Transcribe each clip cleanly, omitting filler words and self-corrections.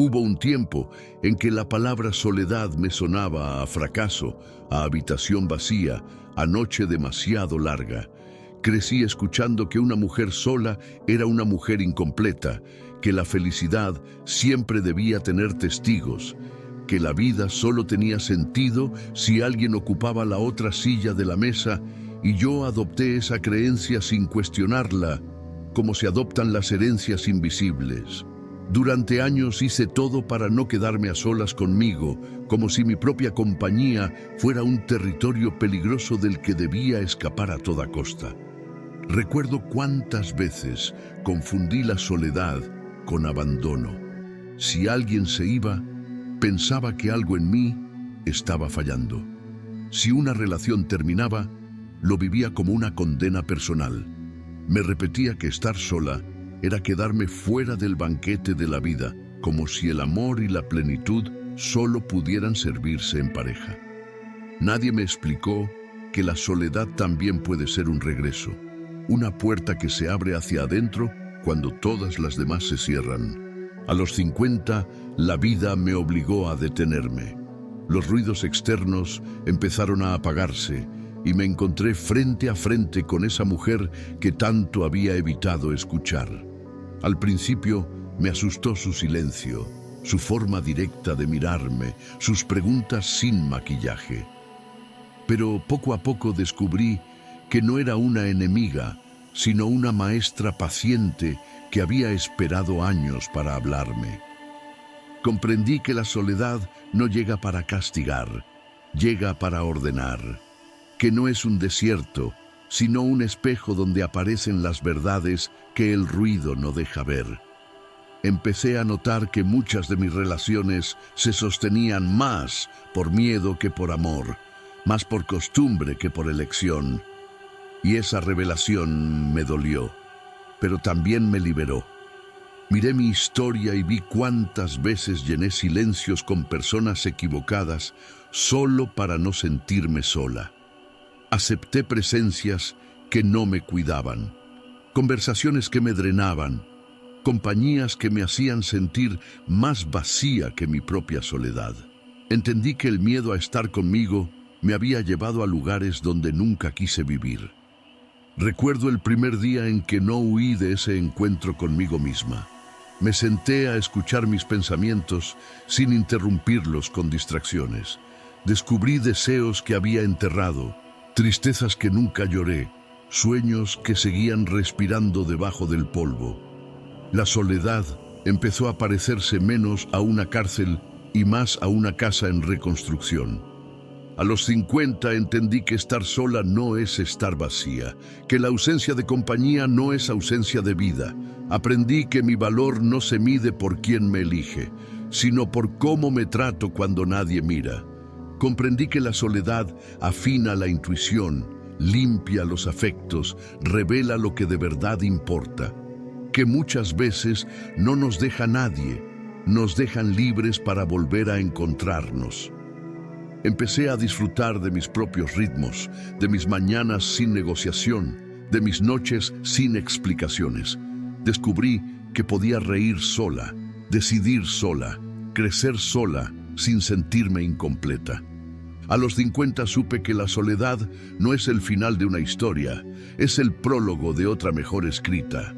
Hubo un tiempo en que la palabra soledad me sonaba a fracaso, a habitación vacía, a noche demasiado larga. Crecí escuchando que una mujer sola era una mujer incompleta, que la felicidad siempre debía tener testigos, que la vida solo tenía sentido si alguien ocupaba la otra silla de la mesa, y yo adopté esa creencia sin cuestionarla, como se adoptan las herencias invisibles. Durante años hice todo para no quedarme a solas conmigo, como si mi propia compañía fuera un territorio peligroso del que debía escapar a toda costa. Recuerdo cuántas veces confundí la soledad con abandono. Si alguien se iba, pensaba que algo en mí estaba fallando. Si una relación terminaba, lo vivía como una condena personal. Me repetía que estar sola era quedarme fuera del banquete de la vida, como si el amor y la plenitud solo pudieran servirse en pareja. Nadie me explicó que la soledad también puede ser un regreso, una puerta que se abre hacia adentro cuando todas las demás se cierran. A los 50, la vida me obligó a detenerme. Los ruidos externos empezaron a apagarse y me encontré frente a frente con esa mujer que tanto había evitado escuchar. Al principio me asustó su silencio, su forma directa de mirarme, sus preguntas sin maquillaje. Pero poco a poco descubrí que no era una enemiga, sino una maestra paciente que había esperado años para hablarme. Comprendí que la soledad no llega para castigar, llega para ordenar, que no es un desierto, sino un espejo donde aparecen las verdades que el ruido no deja ver. Empecé a notar que muchas de mis relaciones se sostenían más por miedo que por amor, más por costumbre que por elección. Y esa revelación me dolió, pero también me liberó. Miré mi historia y vi cuántas veces llené silencios con personas equivocadas solo para no sentirme sola. Acepté presencias que no me cuidaban, conversaciones que me drenaban, compañías que me hacían sentir más vacía que mi propia soledad. Entendí que el miedo a estar conmigo me había llevado a lugares donde nunca quise vivir. Recuerdo el primer día en que no huí de ese encuentro conmigo misma. Me senté a escuchar mis pensamientos sin interrumpirlos con distracciones. Descubrí deseos que había enterrado, tristezas que nunca lloré, sueños que seguían respirando debajo del polvo. La soledad empezó a parecerse menos a una cárcel y más a una casa en reconstrucción. A los 50 entendí que estar sola no es estar vacía, que la ausencia de compañía no es ausencia de vida. Aprendí que mi valor no se mide por quién me elige, sino por cómo me trato cuando nadie mira. Comprendí que la soledad afina la intuición, limpia los afectos, revela lo que de verdad importa. Que muchas veces no nos deja nadie, nos dejan libres para volver a encontrarnos. Empecé a disfrutar de mis propios ritmos, de mis mañanas sin negociación, de mis noches sin explicaciones. Descubrí que podía reír sola, decidir sola, crecer sola, sin sentirme incompleta. A los 50 supe que la soledad no es el final de una historia, es el prólogo de otra mejor escrita,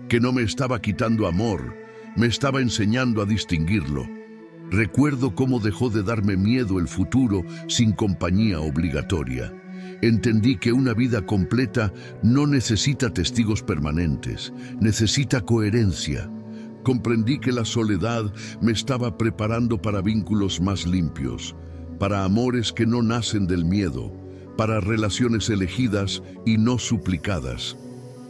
que no me estaba quitando amor, me estaba enseñando a distinguirlo. Recuerdo cómo dejó de darme miedo el futuro sin compañía obligatoria. Entendí que una vida completa no necesita testigos permanentes, necesita coherencia. Comprendí que la soledad me estaba preparando para vínculos más limpios, para amores que no nacen del miedo, para relaciones elegidas y no suplicadas.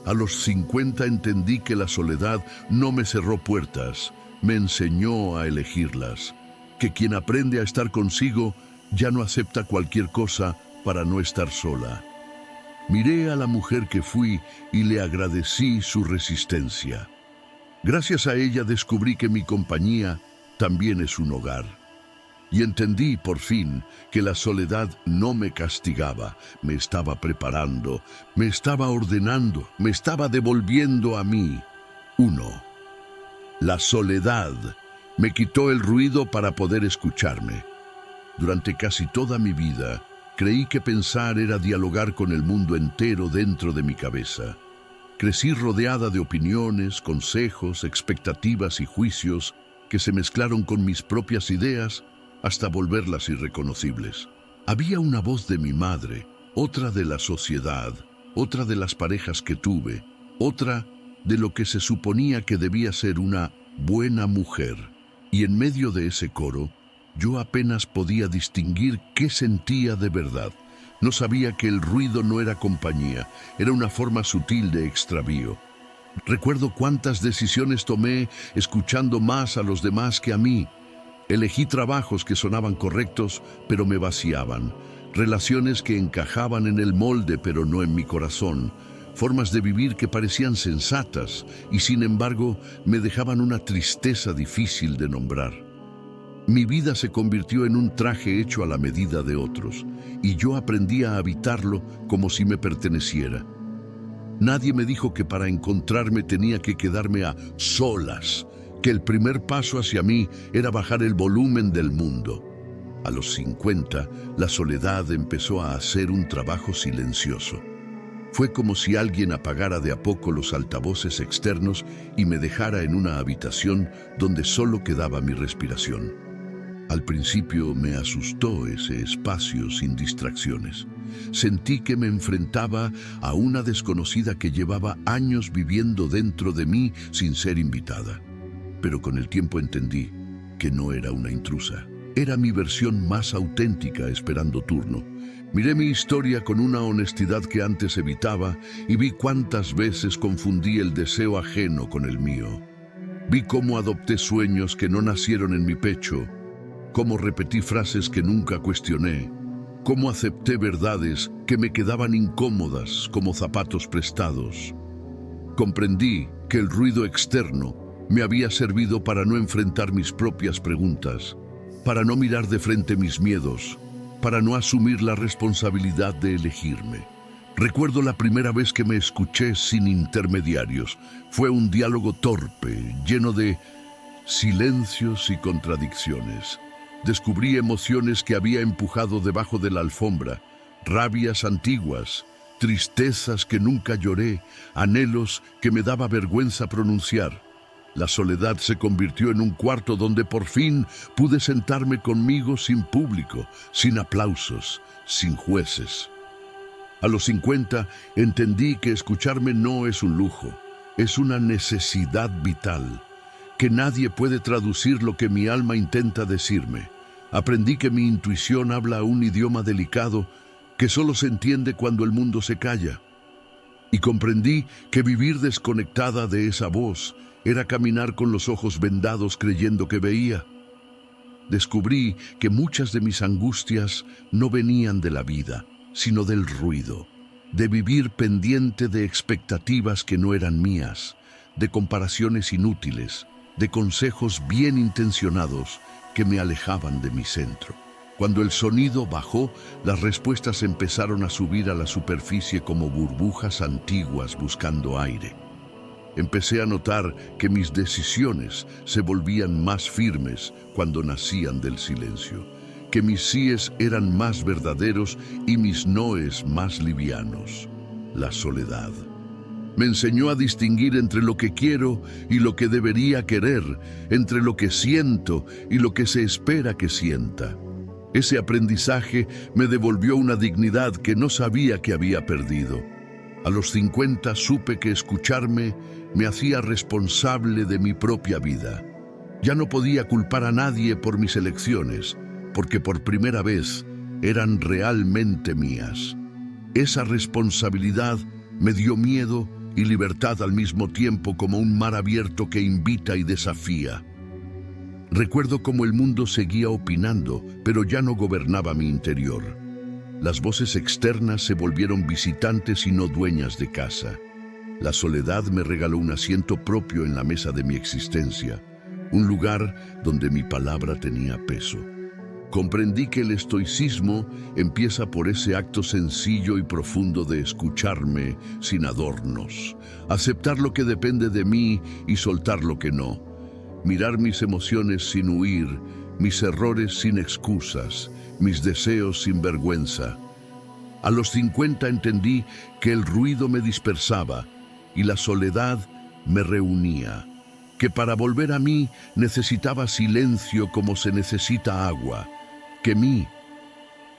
A los 50 entendí que la soledad no me cerró puertas, me enseñó a elegirlas, que quien aprende a estar consigo ya no acepta cualquier cosa para no estar sola. Miré a la mujer que fui y le agradecí su resistencia. Gracias a ella descubrí que mi compañía también es un hogar. Y entendí por fin que la soledad no me castigaba, me estaba preparando, me estaba ordenando, me estaba devolviendo a mí. 1. La soledad Me quitó el ruido para poder escucharme. Durante casi toda mi vida, creí que pensar era dialogar con el mundo entero dentro de mi cabeza. Crecí rodeada de opiniones, consejos, expectativas y juicios que se mezclaron con mis propias ideas hasta volverlas irreconocibles. Había una voz de mi madre, otra de la sociedad, otra de las parejas que tuve, otra de lo que se suponía que debía ser una buena mujer. Y en medio de ese coro, yo apenas podía distinguir qué sentía de verdad. No sabía que el ruido no era compañía, era una forma sutil de extravío. Recuerdo cuántas decisiones tomé escuchando más a los demás que a mí. Elegí trabajos que sonaban correctos, pero me vaciaban. Relaciones que encajaban en el molde, pero no en mi corazón. Formas de vivir que parecían sensatas y, sin embargo, me dejaban una tristeza difícil de nombrar. Mi vida se convirtió en un traje hecho a la medida de otros, y yo aprendí a habitarlo como si me perteneciera. Nadie me dijo que para encontrarme tenía que quedarme a solas, que el primer paso hacia mí era bajar el volumen del mundo. A los 50, la soledad empezó a hacer un trabajo silencioso. Fue como si alguien apagara de a poco los altavoces externos y me dejara en una habitación donde solo quedaba mi respiración. Al principio me asustó ese espacio sin distracciones. Sentí que me enfrentaba a una desconocida que llevaba años viviendo dentro de mí sin ser invitada. Pero con el tiempo entendí que no era una intrusa. Era mi versión más auténtica esperando turno. Miré mi historia con una honestidad que antes evitaba y vi cuántas veces confundí el deseo ajeno con el mío. Vi cómo adopté sueños que no nacieron en mi pecho, cómo repetí frases que nunca cuestioné, cómo acepté verdades que me quedaban incómodas como zapatos prestados. Comprendí que el ruido externo me había servido para no enfrentar mis propias preguntas, para no mirar de frente mis miedos, para no asumir la responsabilidad de elegirme. Recuerdo la primera vez que me escuché sin intermediarios. Fue un diálogo torpe, lleno de silencios y contradicciones. Descubrí emociones que había empujado debajo de la alfombra, rabias antiguas, tristezas que nunca lloré, anhelos que me daba vergüenza pronunciar. La soledad se convirtió en un cuarto donde por fin pude sentarme conmigo sin público, sin aplausos, sin jueces. A los 50 entendí que escucharme no es un lujo, es una necesidad vital, que nadie puede traducir lo que mi alma intenta decirme. Aprendí que mi intuición habla un idioma delicado que solo se entiende cuando el mundo se calla. Y comprendí que vivir desconectada de esa voz era caminar con los ojos vendados creyendo que veía. Descubrí que muchas de mis angustias no venían de la vida, sino del ruido, de vivir pendiente de expectativas que no eran mías, de comparaciones inútiles, de consejos bien intencionados que me alejaban de mi centro. Cuando el sonido bajó, las respuestas empezaron a subir a la superficie como burbujas antiguas buscando aire. Empecé a notar que mis decisiones se volvían más firmes cuando nacían del silencio, que mis síes eran más verdaderos y mis noes más livianos. La soledad me enseñó a distinguir entre lo que quiero y lo que debería querer, entre lo que siento y lo que se espera que sienta. Ese aprendizaje me devolvió una dignidad que no sabía que había perdido. A los 50 supe que escucharme me hacía responsable de mi propia vida. Ya no podía culpar a nadie por mis elecciones, porque por primera vez eran realmente mías. Esa responsabilidad me dio miedo y libertad al mismo tiempo, como un mar abierto que invita y desafía. Recuerdo cómo el mundo seguía opinando, pero ya no gobernaba mi interior. Las voces externas se volvieron visitantes y no dueñas de casa. La soledad me regaló un asiento propio en la mesa de mi existencia, un lugar donde mi palabra tenía peso. Comprendí que el estoicismo empieza por ese acto sencillo y profundo de escucharme sin adornos, aceptar lo que depende de mí y soltar lo que no. mirar mis emociones sin huir, mis errores sin excusas, mis deseos sin vergüenza. A los 50 entendí que el ruido me dispersaba y la soledad me reunía, que para volver a mí necesitaba silencio como se necesita agua, que mi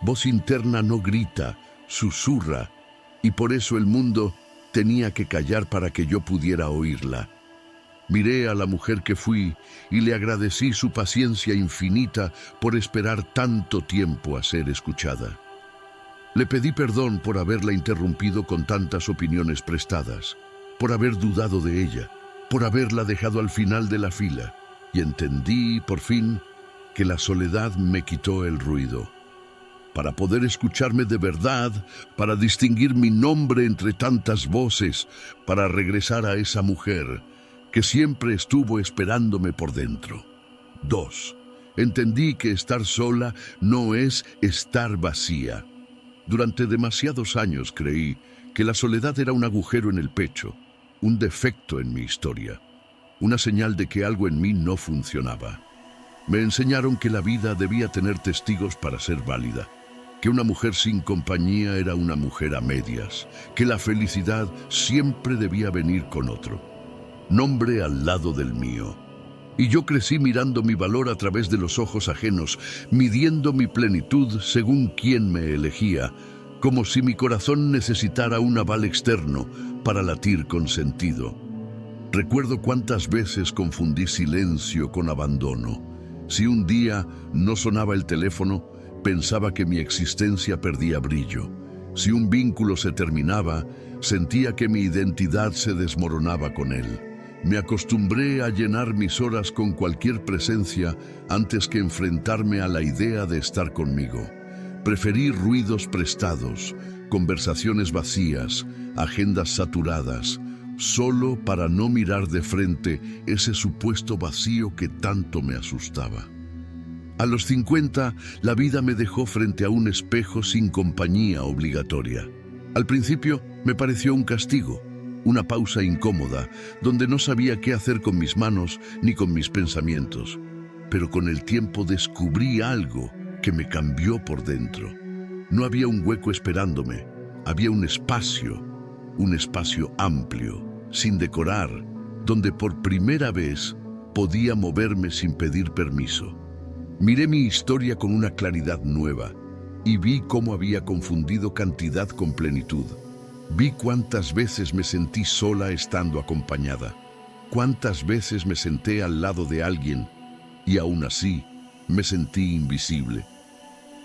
voz interna no grita, susurra, y por eso el mundo tenía que callar para que yo pudiera oírla. Miré a la mujer que fui y le agradecí su paciencia infinita por esperar tanto tiempo a ser escuchada. Le pedí perdón por haberla interrumpido con tantas opiniones prestadas, por haber dudado de ella, por haberla dejado al final de la fila, y entendí, por fin, que la soledad me quitó el ruido. Para poder escucharme de verdad, para distinguir mi nombre entre tantas voces, para regresar a esa mujer que siempre estuvo esperándome por dentro. 2. Entendí que estar sola no es estar vacía. Durante demasiados años creí que la soledad era un agujero en el pecho, un defecto en mi historia, una señal de que algo en mí no funcionaba. Me enseñaron que la vida debía tener testigos para ser válida, que una mujer sin compañía era una mujer a medias, que la felicidad siempre debía venir con otro, nombre al lado del mío. Y yo crecí mirando mi valor a través de los ojos ajenos, midiendo mi plenitud según quién me elegía, como si mi corazón necesitara un aval externo para latir con sentido. Recuerdo cuántas veces confundí silencio con abandono. Si un día no sonaba el teléfono, pensaba que mi existencia perdía brillo. Si un vínculo se terminaba, sentía que mi identidad se desmoronaba con él. Me acostumbré a llenar mis horas con cualquier presencia antes que enfrentarme a la idea de estar conmigo. Preferí ruidos prestados, conversaciones vacías, agendas saturadas, solo para no mirar de frente ese supuesto vacío que tanto me asustaba. A los 50, la vida me dejó frente a un espejo sin compañía obligatoria. Al principio me pareció un castigo, una pausa incómoda, donde no sabía qué hacer con mis manos ni con mis pensamientos. Pero con el tiempo descubrí algo que me cambió por dentro. No había un hueco esperándome, había un espacio amplio, sin decorar, donde por primera vez podía moverme sin pedir permiso. Miré mi historia con una claridad nueva y vi cómo había confundido cantidad con plenitud. Vi cuántas veces me sentí sola estando acompañada, cuántas veces me senté al lado de alguien y aún así me sentí invisible.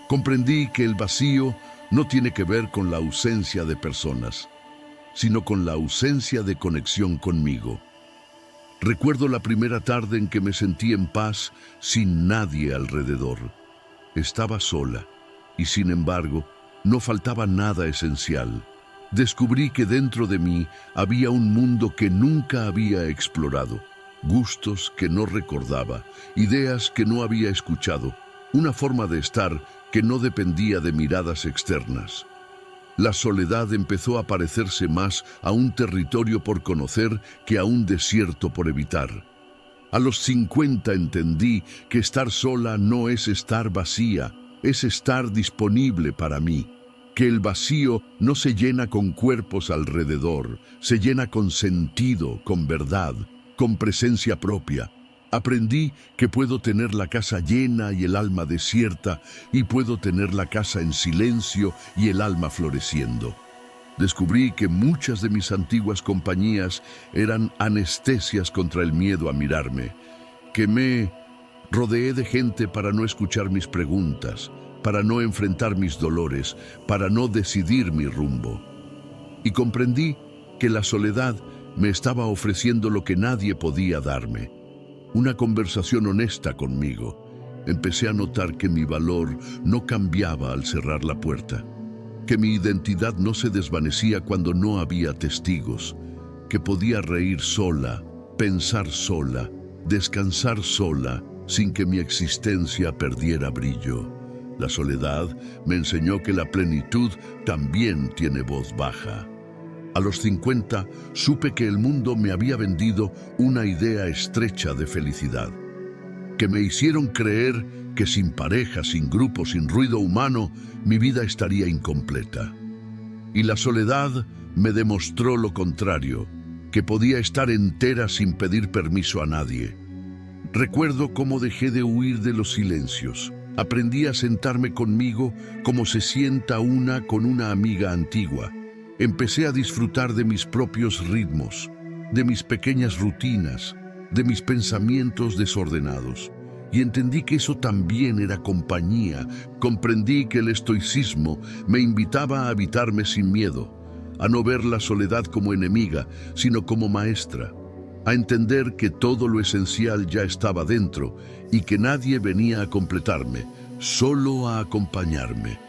Comprendí que el vacío no tiene que ver con la ausencia de personas, sino con la ausencia de conexión conmigo. Recuerdo la primera tarde en que me sentí en paz sin nadie alrededor. Estaba sola y sin embargo no faltaba nada esencial. Descubrí que dentro de mí había un mundo que nunca había explorado, gustos que no recordaba, ideas que no había escuchado, una forma de estar que no dependía de miradas externas. La soledad empezó a parecerse más a un territorio por conocer que a un desierto por evitar. A los 50 entendí que estar sola no es estar vacía, es estar disponible para mí. Que el vacío no se llena con cuerpos alrededor, se llena con sentido, con verdad, con presencia propia. Aprendí que puedo tener la casa llena y el alma desierta, y puedo tener la casa en silencio y el alma floreciendo. Descubrí que muchas de mis antiguas compañías eran anestesias contra el miedo a mirarme, que me rodeé de gente para no escuchar mis preguntas, para no enfrentar mis dolores, para no decidir mi rumbo. Y comprendí que la soledad me estaba ofreciendo lo que nadie podía darme. Una conversación honesta conmigo. Empecé a notar que mi valor no cambiaba al cerrar la puerta, que mi identidad no se desvanecía cuando no había testigos, que podía reír sola, pensar sola, descansar sola, sin que mi existencia perdiera brillo. La soledad me enseñó que la plenitud también tiene voz baja. A los 50 supe que el mundo me había vendido una idea estrecha de felicidad, que me hicieron creer que sin pareja, sin grupo, sin ruido humano, mi vida estaría incompleta. Y la soledad me demostró lo contrario, que podía estar entera sin pedir permiso a nadie. Recuerdo cómo dejé de huir de los silencios. Aprendí a sentarme conmigo como se sienta una con una amiga antigua. Empecé a disfrutar de mis propios ritmos, de mis pequeñas rutinas, de mis pensamientos desordenados. Y entendí que eso también era compañía. Comprendí que el estoicismo me invitaba a habitarme sin miedo, a no ver la soledad como enemiga, sino como maestra, a entender que todo lo esencial ya estaba dentro y que nadie venía a completarme, solo a acompañarme.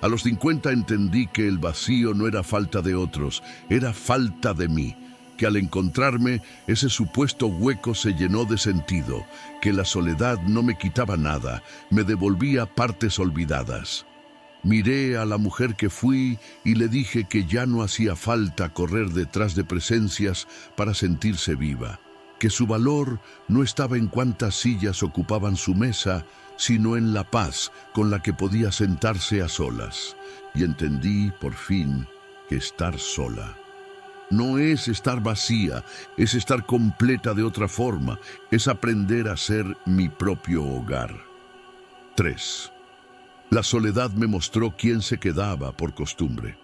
A los 50 entendí que el vacío no era falta de otros, era falta de mí, que al encontrarme ese supuesto hueco se llenó de sentido, que la soledad no me quitaba nada, me devolvía partes olvidadas. Miré a la mujer que fui y le dije que ya no hacía falta correr detrás de presencias para sentirse viva, que su valor no estaba en cuántas sillas ocupaban su mesa, sino en la paz con la que podía sentarse a solas. Y entendí, por fin, que estar sola no es estar vacía, es estar completa de otra forma, es aprender a ser mi propio hogar. 3. La soledad me mostró quién se quedaba por costumbre.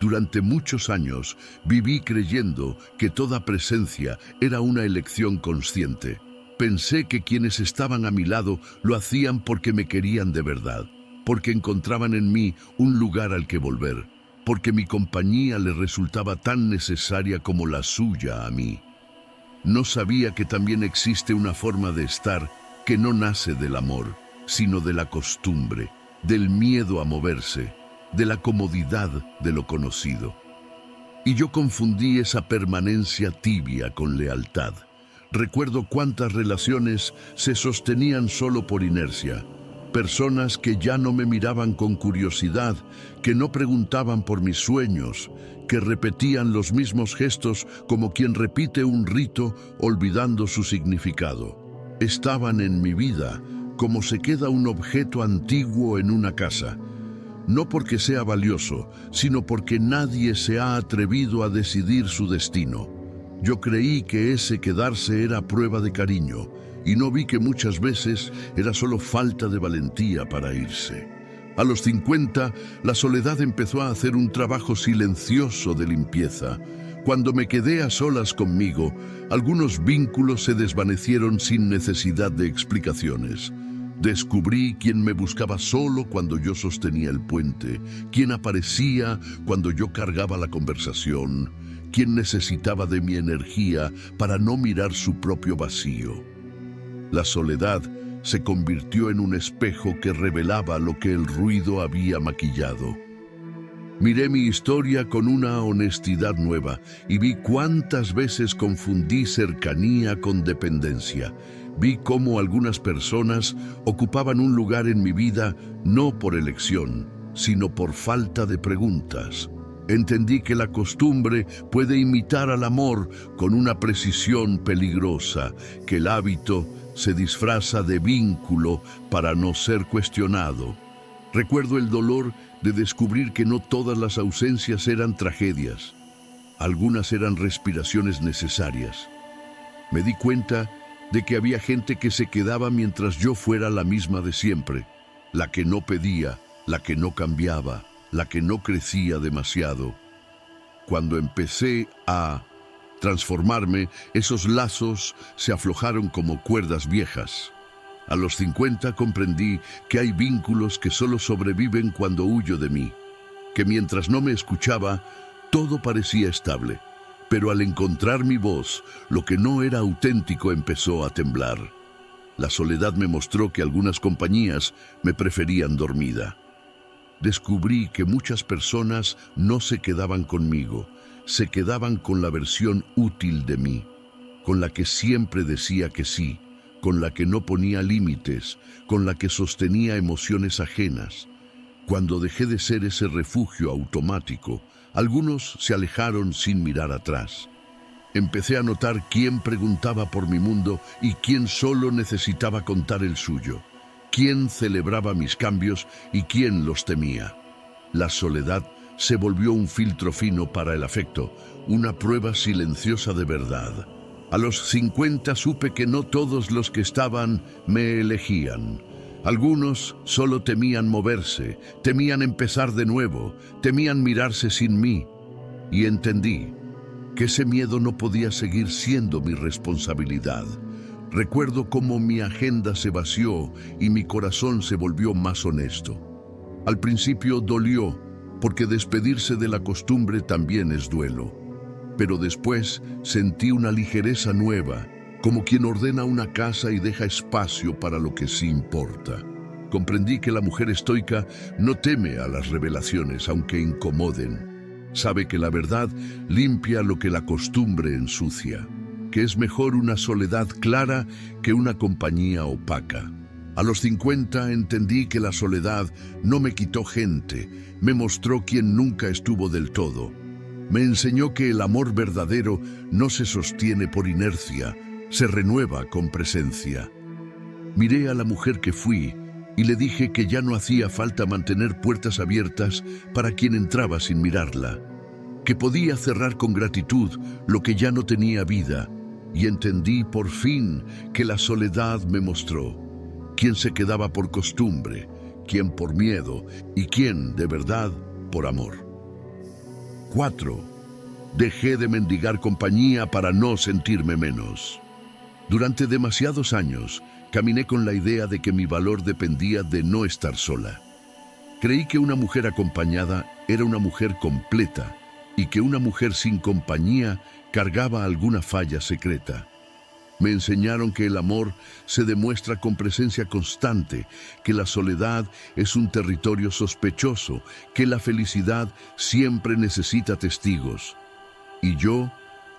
Durante muchos años viví creyendo que toda presencia era una elección consciente. Pensé que quienes estaban a mi lado lo hacían porque me querían de verdad, porque encontraban en mí un lugar al que volver, porque mi compañía les resultaba tan necesaria como la suya a mí. No sabía que también existe una forma de estar que no nace del amor, sino de la costumbre, del miedo a moverse, de la comodidad de lo conocido. Y yo confundí esa permanencia tibia con lealtad. Recuerdo cuántas relaciones se sostenían solo por inercia. Personas que ya no me miraban con curiosidad, que no preguntaban por mis sueños, que repetían los mismos gestos como quien repite un rito olvidando su significado. Estaban en mi vida como se queda un objeto antiguo en una casa, no porque sea valioso, sino porque nadie se ha atrevido a decidir su destino. Yo creí que ese quedarse era prueba de cariño, y no vi que muchas veces era solo falta de valentía para irse. A los 50, la soledad empezó a hacer un trabajo silencioso de limpieza. Cuando me quedé a solas conmigo, algunos vínculos se desvanecieron sin necesidad de explicaciones. Descubrí quién me buscaba solo cuando yo sostenía el puente, quién aparecía cuando yo cargaba la conversación, quién necesitaba de mi energía para no mirar su propio vacío. La soledad se convirtió en un espejo que revelaba lo que el ruido había maquillado. Miré mi historia con una honestidad nueva y vi cuántas veces confundí cercanía con dependencia. Vi cómo algunas personas ocupaban un lugar en mi vida no por elección, sino por falta de preguntas. Entendí que la costumbre puede imitar al amor con una precisión peligrosa, que el hábito se disfraza de vínculo para no ser cuestionado. Recuerdo el dolor de descubrir que no todas las ausencias eran tragedias. Algunas eran respiraciones necesarias. Me di cuenta de que había gente que se quedaba mientras yo fuera la misma de siempre, la que no pedía, la que no cambiaba, la que no crecía demasiado. Cuando empecé a transformarme, esos lazos se aflojaron como cuerdas viejas. A los 50 comprendí que hay vínculos que solo sobreviven cuando huyo de mí, que mientras no me escuchaba, todo parecía estable, pero al encontrar mi voz, lo que no era auténtico empezó a temblar. La soledad me mostró que algunas compañías me preferían dormida. Descubrí que muchas personas no se quedaban conmigo, se quedaban con la versión útil de mí, con la que siempre decía que sí, con la que no ponía límites, con la que sostenía emociones ajenas. Cuando dejé de ser ese refugio automático, Algunos se alejaron sin mirar atrás. Empecé a notar quién preguntaba por mi mundo y quién solo necesitaba contar el suyo, quién celebraba mis cambios y quién los temía. La soledad se volvió un filtro fino para el afecto, una prueba silenciosa de verdad. A los 50 supe que no todos los que estaban me elegían. Algunos solo temían moverse, temían empezar de nuevo, temían mirarse sin mí. Y entendí que ese miedo no podía seguir siendo mi responsabilidad. Recuerdo cómo mi agenda se vació y mi corazón se volvió más honesto. Al principio dolió, porque despedirse de la costumbre también es duelo. Pero después sentí una ligereza nueva, como quien ordena una casa y deja espacio para lo que sí importa. Comprendí que la mujer estoica no teme a las revelaciones, aunque incomoden. Sabe que la verdad limpia lo que la costumbre ensucia, que es mejor una soledad clara que una compañía opaca. A los 50 entendí que la soledad no me quitó gente, me mostró quien nunca estuvo del todo. Me enseñó que el amor verdadero no se sostiene por inercia, se renueva con presencia. Miré a la mujer que fui y le dije que ya no hacía falta mantener puertas abiertas para quien entraba sin mirarla, que podía cerrar con gratitud lo que ya no tenía vida, y entendí por fin que la soledad me mostró quién se quedaba por costumbre, quién por miedo y quién, de verdad, por amor. 4. Dejé de mendigar compañía para no sentirme menos. Durante demasiados años, caminé con la idea de que mi valor dependía de no estar sola. Creí que una mujer acompañada era una mujer completa y que una mujer sin compañía cargaba alguna falla secreta. Me enseñaron que el amor se demuestra con presencia constante, que la soledad es un territorio sospechoso, que la felicidad siempre necesita testigos. Y yo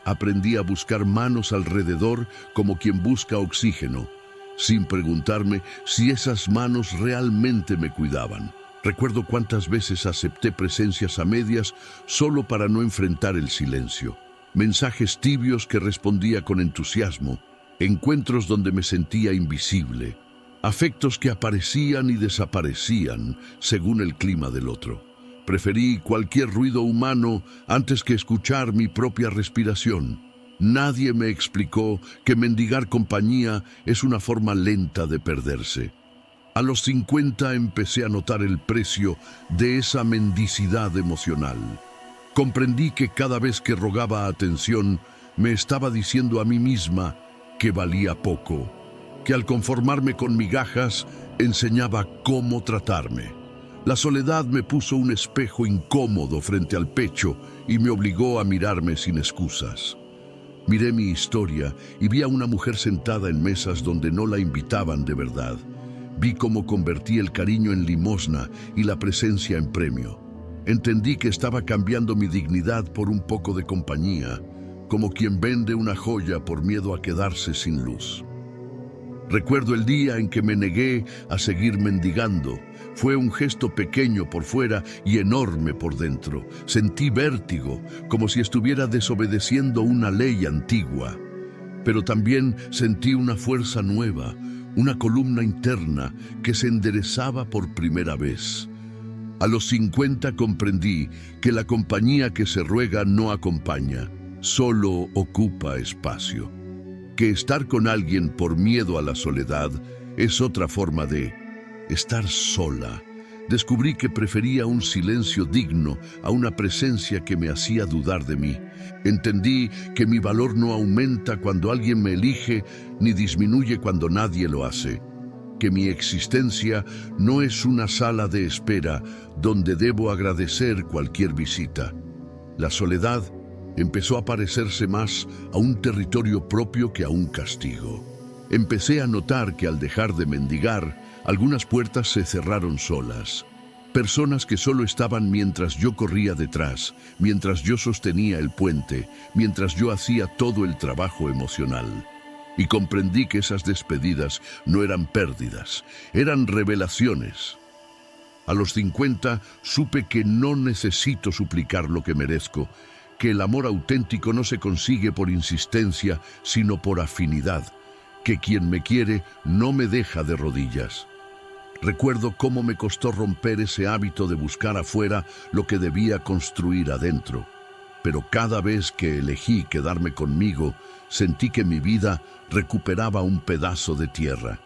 aprendí a buscar manos alrededor como quien busca oxígeno, sin preguntarme si esas manos realmente me cuidaban. Recuerdo cuántas veces acepté presencias a medias solo para no enfrentar el silencio. Mensajes tibios que respondía con entusiasmo, encuentros donde me sentía invisible, afectos que aparecían y desaparecían según el clima del otro. Preferí cualquier ruido humano antes que escuchar mi propia respiración. Nadie me explicó que mendigar compañía es una forma lenta de perderse. A los 50 empecé a notar el precio de esa mendicidad emocional. Comprendí que cada vez que rogaba atención, me estaba diciendo a mí misma que valía poco, que al conformarme con migajas, enseñaba cómo tratarme. La soledad me puso un espejo incómodo frente al pecho y me obligó a mirarme sin excusas. Miré mi historia y vi a una mujer sentada en mesas donde no la invitaban de verdad. Vi cómo convertí el cariño en limosna y la presencia en premio. Entendí que estaba cambiando mi dignidad por un poco de compañía, como quien vende una joya por miedo a quedarse sin luz. Recuerdo el día en que me negué a seguir mendigando. Fue un gesto pequeño por fuera y enorme por dentro. Sentí vértigo, como si estuviera desobedeciendo una ley antigua. Pero también sentí una fuerza nueva, una columna interna que se enderezaba por primera vez. A los 50 comprendí que la compañía que se ruega no acompaña, solo ocupa espacio. Que estar con alguien por miedo a la soledad es otra forma de estar sola. Descubrí que prefería un silencio digno a una presencia que me hacía dudar de mí. Entendí que mi valor no aumenta cuando alguien me elige, ni disminuye cuando nadie lo hace. Que mi existencia no es una sala de espera donde debo agradecer cualquier visita. La soledad empezó a parecerse más a un territorio propio que a un castigo. Empecé a notar que al dejar de mendigar, algunas puertas se cerraron solas. Personas que solo estaban mientras yo corría detrás, mientras yo sostenía el puente, mientras yo hacía todo el trabajo emocional. Y comprendí que esas despedidas no eran pérdidas, eran revelaciones. A los 50 supe que no necesito suplicar lo que merezco, que el amor auténtico no se consigue por insistencia, sino por afinidad, que quien me quiere no me deja de rodillas. Recuerdo cómo me costó romper ese hábito de buscar afuera lo que debía construir adentro. Pero cada vez que elegí quedarme conmigo, sentí que mi vida recuperaba un pedazo de tierra.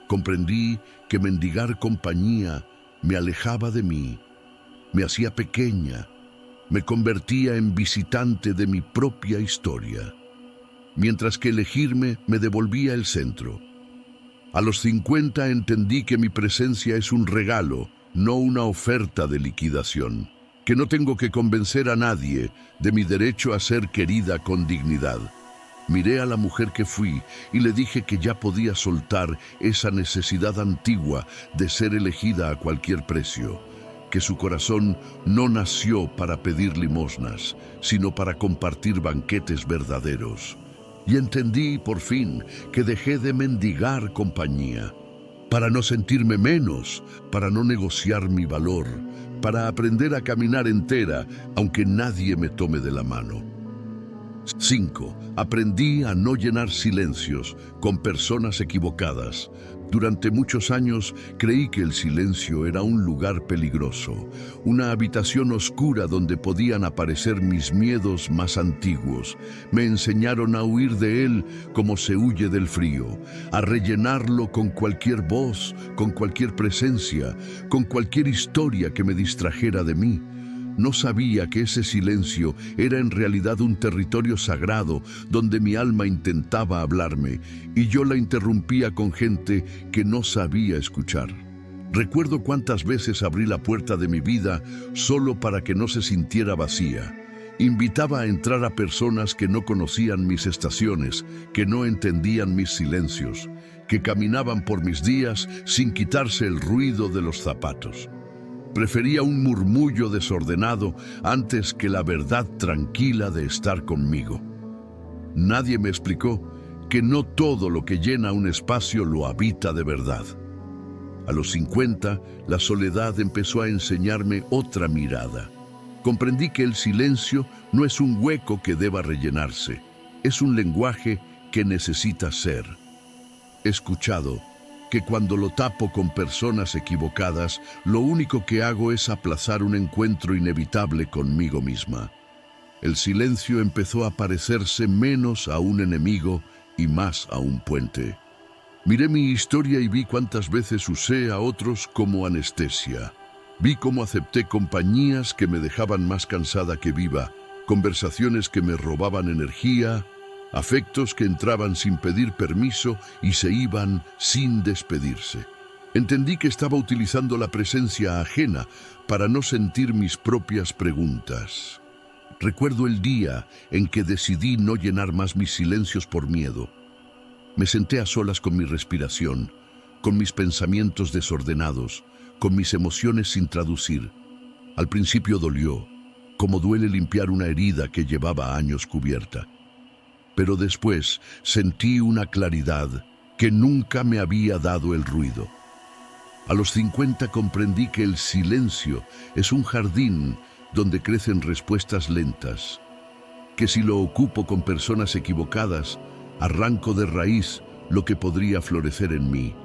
Comprendí que mendigar compañía me alejaba de mí, me hacía pequeña, me convertía en visitante de mi propia historia, mientras que elegirme me devolvía el centro. A los 50 entendí que mi presencia es un regalo, no una oferta de liquidación, que no tengo que convencer a nadie de mi derecho a ser querida con dignidad. Miré a la mujer que fui y le dije que ya podía soltar esa necesidad antigua de ser elegida a cualquier precio, que su corazón no nació para pedir limosnas, sino para compartir banquetes verdaderos. Y entendí, por fin, que dejé de mendigar compañía, para no sentirme menos, para no negociar mi valor, para aprender a caminar entera, aunque nadie me tome de la mano. 5. Aprendí a no llenar silencios con personas equivocadas. Durante muchos años creí que el silencio era un lugar peligroso, una habitación oscura donde podían aparecer mis miedos más antiguos. Me enseñaron a huir de él como se huye del frío, a rellenarlo con cualquier voz, con cualquier presencia, con cualquier historia que me distrajera de mí. No sabía que ese silencio era en realidad un territorio sagrado donde mi alma intentaba hablarme y yo la interrumpía con gente que no sabía escuchar. Recuerdo cuántas veces abrí la puerta de mi vida solo para que no se sintiera vacía. Invitaba a entrar a personas que no conocían mis estaciones, que no entendían mis silencios, que caminaban por mis días sin quitarse el ruido de los zapatos. Prefería un murmullo desordenado antes que la verdad tranquila de estar conmigo. Nadie me explicó que no todo lo que llena un espacio lo habita de verdad. A los 50, la soledad empezó a enseñarme otra mirada. Comprendí que el silencio no es un hueco que deba rellenarse, es un lenguaje que necesita ser escuchado, que cuando lo tapo con personas equivocadas, lo único que hago es aplazar un encuentro inevitable conmigo misma. El silencio empezó a parecerse menos a un enemigo y más a un puente. Miré mi historia y vi cuántas veces usé a otros como anestesia. Vi cómo acepté compañías que me dejaban más cansada que viva, conversaciones que me robaban energía, afectos que entraban sin pedir permiso y se iban sin despedirse. Entendí que estaba utilizando la presencia ajena para no sentir mis propias preguntas. Recuerdo el día en que decidí no llenar más mis silencios por miedo. Me senté a solas con mi respiración, con mis pensamientos desordenados, con mis emociones sin traducir. Al principio dolió, como duele limpiar una herida que llevaba años cubierta. Pero después sentí una claridad que nunca me había dado el ruido. A los 50 comprendí que el silencio es un jardín donde crecen respuestas lentas, que si lo ocupo con personas equivocadas, arranco de raíz lo que podría florecer en mí.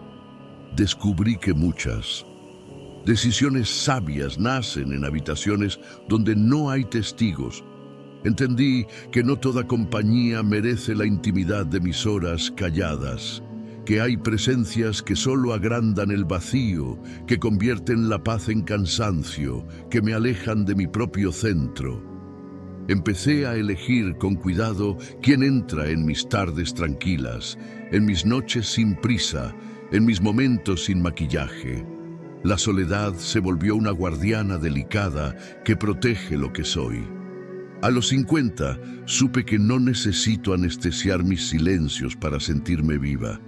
Descubrí que muchas decisiones sabias nacen en habitaciones donde no hay testigos. Entendí que no toda compañía merece la intimidad de mis horas calladas, que hay presencias que solo agrandan el vacío, que convierten la paz en cansancio, que me alejan de mi propio centro. Empecé a elegir con cuidado quién entra en mis tardes tranquilas, en mis noches sin prisa, en mis momentos sin maquillaje. La soledad se volvió una guardiana delicada que protege lo que soy. A los 50, supe que no necesito anestesiar mis silencios para sentirme viva,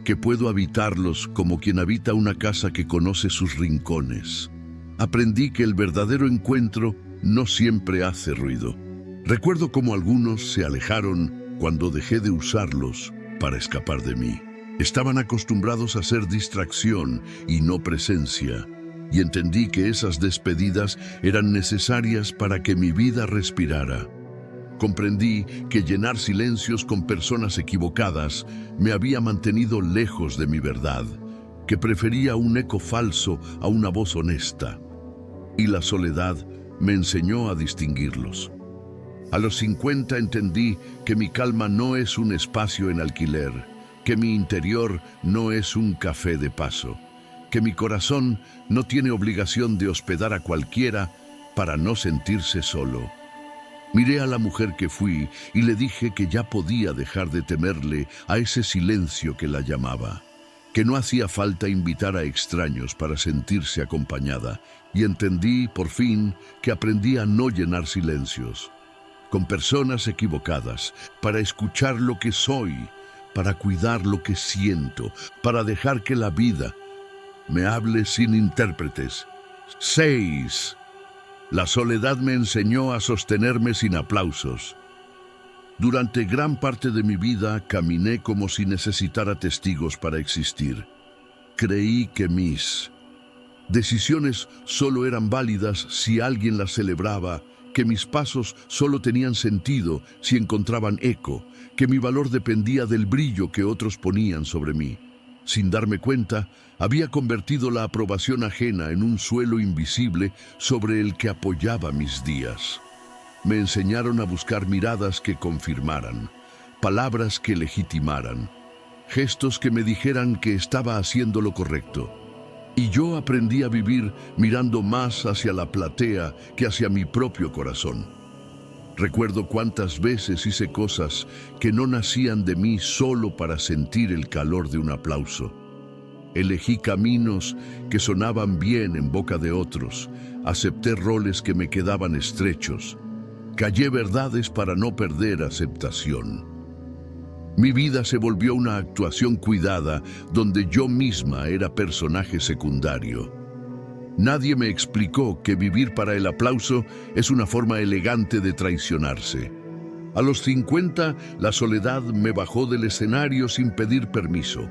que puedo habitarlos como quien habita una casa que conoce sus rincones. Aprendí que el verdadero encuentro no siempre hace ruido. Recuerdo cómo algunos se alejaron cuando dejé de usarlos para escapar de mí. Estaban acostumbrados a ser distracción y no presencia. y entendí que esas despedidas eran necesarias para que mi vida respirara. Comprendí que llenar silencios con personas equivocadas me había mantenido lejos de mi verdad, que prefería un eco falso a una voz honesta. Y la soledad me enseñó a distinguirlos. A los 50 entendí que mi calma no es un espacio en alquiler, que mi interior no es un café de paso, que mi corazón no tiene obligación de hospedar a cualquiera para no sentirse solo. Miré a la mujer que fui y le dije que ya podía dejar de temerle a ese silencio que la llamaba, que no hacía falta invitar a extraños para sentirse acompañada, y entendí, por fin, que aprendí a no llenar silencios con personas equivocadas, para escuchar lo que soy, para cuidar lo que siento, para dejar que la vida me hable sin intérpretes. 6. La soledad me enseñó a sostenerme sin aplausos. Durante gran parte de mi vida caminé como si necesitara testigos para existir. Creí que mis decisiones solo eran válidas si alguien las celebraba, que mis pasos solo tenían sentido si encontraban eco, que mi valor dependía del brillo que otros ponían sobre mí. Sin darme cuenta, había convertido la aprobación ajena en un suelo invisible sobre el que apoyaba mis días. Me enseñaron a buscar miradas que confirmaran, palabras que legitimaran, gestos que me dijeran que estaba haciendo lo correcto. Y yo aprendí a vivir mirando más hacia la platea que hacia mi propio corazón. Recuerdo cuántas veces hice cosas que no nacían de mí solo para sentir el calor de un aplauso. Elegí caminos que sonaban bien en boca de otros, acepté roles que me quedaban estrechos, callé verdades para no perder aceptación. Mi vida se volvió una actuación cuidada donde yo misma era personaje secundario. Nadie me explicó que vivir para el aplauso es una forma elegante de traicionarse. A los 50, la soledad me bajó del escenario sin pedir permiso.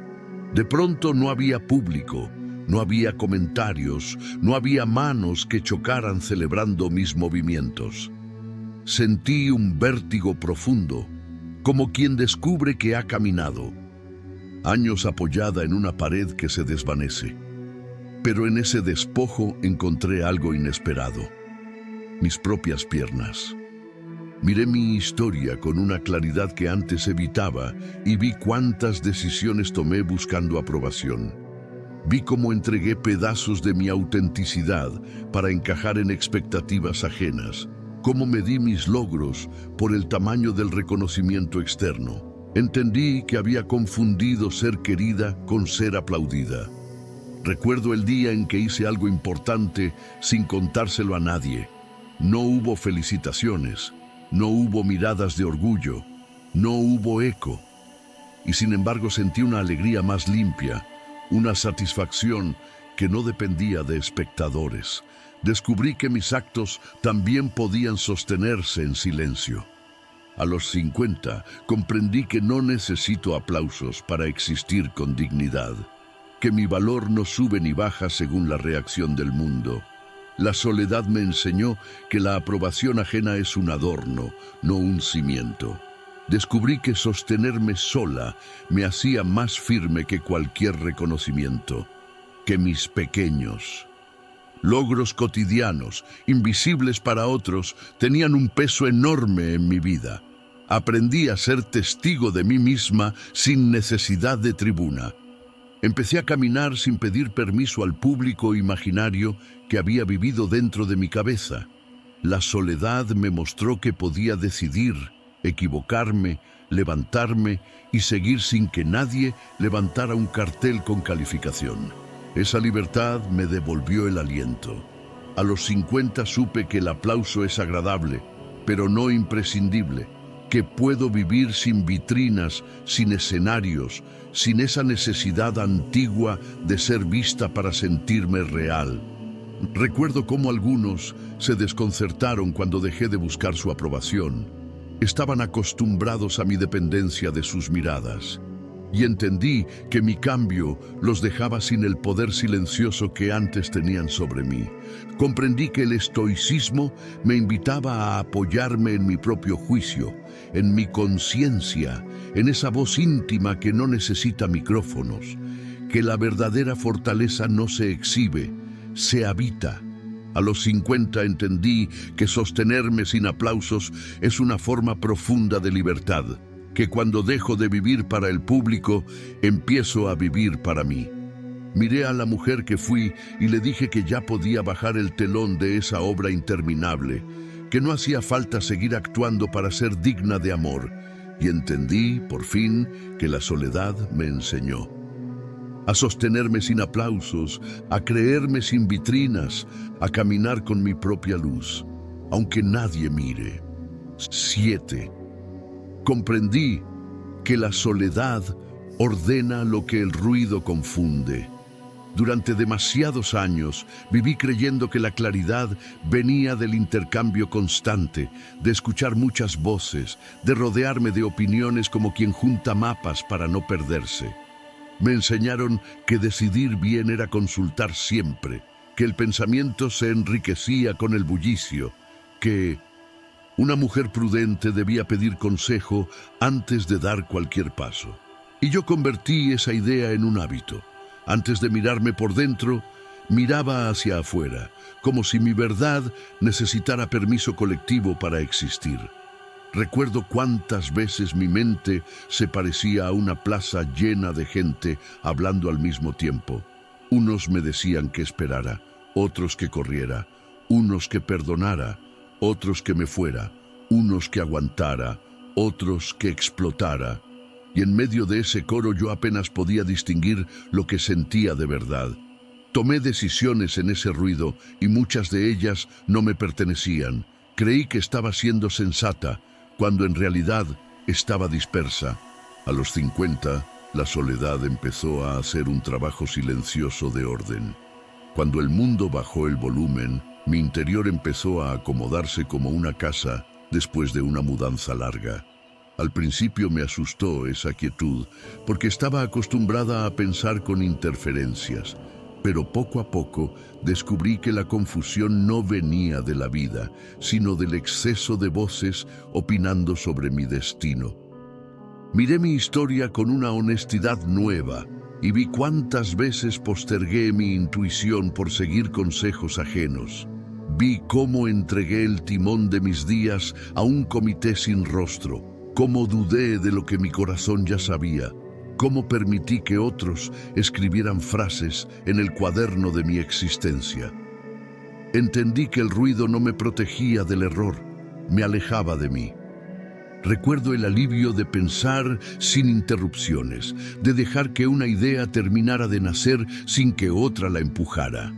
De pronto no había público, no había comentarios, no había manos que chocaran celebrando mis movimientos. Sentí un vértigo profundo, como quien descubre que ha caminado años apoyada en una pared que se desvanece. Pero en ese despojo encontré algo inesperado: mis propias piernas. Miré mi historia con una claridad que antes evitaba y vi cuántas decisiones tomé buscando aprobación. Vi cómo entregué pedazos de mi autenticidad para encajar en expectativas ajenas, cómo medí mis logros por el tamaño del reconocimiento externo. Entendí que había confundido ser querida con ser aplaudida. Recuerdo el día en que hice algo importante sin contárselo a nadie. No hubo felicitaciones, no hubo miradas de orgullo, no hubo eco. Y sin embargo sentí una alegría más limpia, una satisfacción que no dependía de espectadores. Descubrí que mis actos también podían sostenerse en silencio. A los 50 comprendí que no necesito aplausos para existir con dignidad, que mi valor no sube ni baja según la reacción del mundo. La soledad me enseñó que la aprobación ajena es un adorno, no un cimiento. Descubrí que sostenerme sola me hacía más firme que cualquier reconocimiento, que mis pequeños logros cotidianos, invisibles para otros, tenían un peso enorme en mi vida. Aprendí a ser testigo de mí misma sin necesidad de tribuna. Empecé a caminar sin pedir permiso al público imaginario que había vivido dentro de mi cabeza. La soledad me mostró que podía decidir, equivocarme, levantarme y seguir sin que nadie levantara un cartel con calificación. Esa libertad me devolvió el aliento. A los 50 supe que el aplauso es agradable, pero no imprescindible, que puedo vivir sin vitrinas, sin escenarios, sin esa necesidad antigua de ser vista para sentirme real. Recuerdo cómo algunos se desconcertaron cuando dejé de buscar su aprobación. Estaban acostumbrados a mi dependencia de sus miradas. Y entendí que mi cambio los dejaba sin el poder silencioso que antes tenían sobre mí. Comprendí que el estoicismo me invitaba a apoyarme en mi propio juicio, en mi conciencia, en esa voz íntima que no necesita micrófonos, que la verdadera fortaleza no se exhibe, se habita. A los 50 entendí que sostenerme sin aplausos es una forma profunda de libertad, que cuando dejo de vivir para el público, empiezo a vivir para mí. Miré a la mujer que fui y le dije que ya podía bajar el telón de esa obra interminable, que no hacía falta seguir actuando para ser digna de amor, y entendí, por fin, que la soledad me enseñó a sostenerme sin aplausos, a creerme sin vitrinas, a caminar con mi propia luz, aunque nadie mire. 7. Comprendí que la soledad ordena lo que el ruido confunde. Durante demasiados años viví creyendo que la claridad venía del intercambio constante, de escuchar muchas voces, de rodearme de opiniones como quien junta mapas para no perderse. Me enseñaron que decidir bien era consultar siempre, que el pensamiento se enriquecía con el bullicio, que una mujer prudente debía pedir consejo antes de dar cualquier paso. Y yo convertí esa idea en un hábito. Antes de mirarme por dentro, miraba hacia afuera, como si mi verdad necesitara permiso colectivo para existir. Recuerdo cuántas veces mi mente se parecía a una plaza llena de gente hablando al mismo tiempo. Unos me decían que esperara, otros que corriera, unos que perdonara, otros que me fuera, unos que aguantara, otros que explotara. Y en medio de ese coro yo apenas podía distinguir lo que sentía de verdad. Tomé decisiones en ese ruido y muchas de ellas no me pertenecían. Creí que estaba siendo sensata, cuando en realidad estaba dispersa. A los 50, la soledad empezó a hacer un trabajo silencioso de orden. Cuando el mundo bajó el volumen, mi interior empezó a acomodarse como una casa después de una mudanza larga. Al principio me asustó esa quietud, porque estaba acostumbrada a pensar con interferencias. Pero poco a poco descubrí que la confusión no venía de la vida, sino del exceso de voces opinando sobre mi destino. Miré mi historia con una honestidad nueva y vi cuántas veces postergué mi intuición por seguir consejos ajenos. Vi cómo entregué el timón de mis días a un comité sin rostro, cómo dudé de lo que mi corazón ya sabía, cómo permití que otros escribieran frases en el cuaderno de mi existencia. Entendí que el ruido no me protegía del error, me alejaba de mí. Recuerdo el alivio de pensar sin interrupciones, de dejar que una idea terminara de nacer sin que otra la empujara.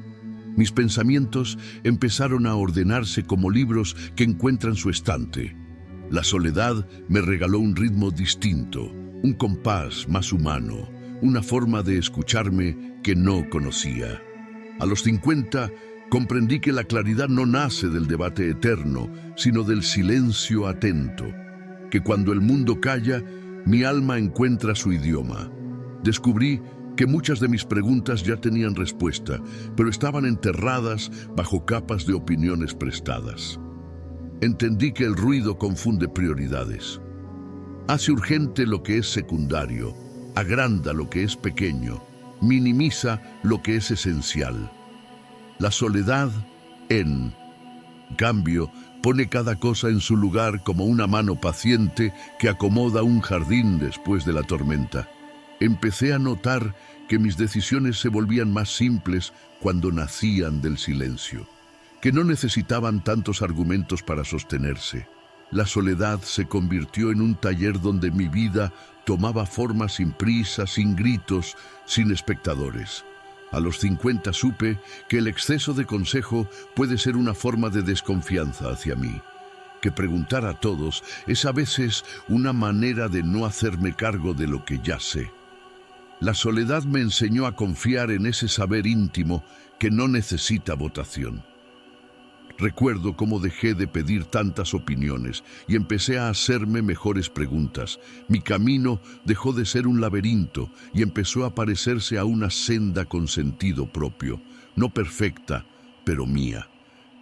Mis pensamientos empezaron a ordenarse como libros que encuentran su estante. La soledad me regaló un ritmo distinto, un compás más humano, una forma de escucharme que no conocía. A los 50 comprendí que la claridad no nace del debate eterno, sino del silencio atento, que cuando el mundo calla, mi alma encuentra su idioma. Descubrí que muchas de mis preguntas ya tenían respuesta, pero estaban enterradas bajo capas de opiniones prestadas. Entendí que el ruido confunde prioridades. Hace urgente lo que es secundario, agranda lo que es pequeño, minimiza lo que es esencial. La soledad, en cambio, pone cada cosa en su lugar como una mano paciente que acomoda un jardín después de la tormenta. Empecé a notar que mis decisiones se volvían más simples cuando nacían del silencio, que no necesitaban tantos argumentos para sostenerse. La soledad se convirtió en un taller donde mi vida tomaba forma sin prisa, sin gritos, sin espectadores. A los 50 supe que el exceso de consejo puede ser una forma de desconfianza hacia mí, que preguntar a todos es a veces una manera de no hacerme cargo de lo que ya sé. La soledad me enseñó a confiar en ese saber íntimo que no necesita votación. Recuerdo cómo dejé de pedir tantas opiniones y empecé a hacerme mejores preguntas. Mi camino dejó de ser un laberinto y empezó a parecerse a una senda con sentido propio, no perfecta, pero mía.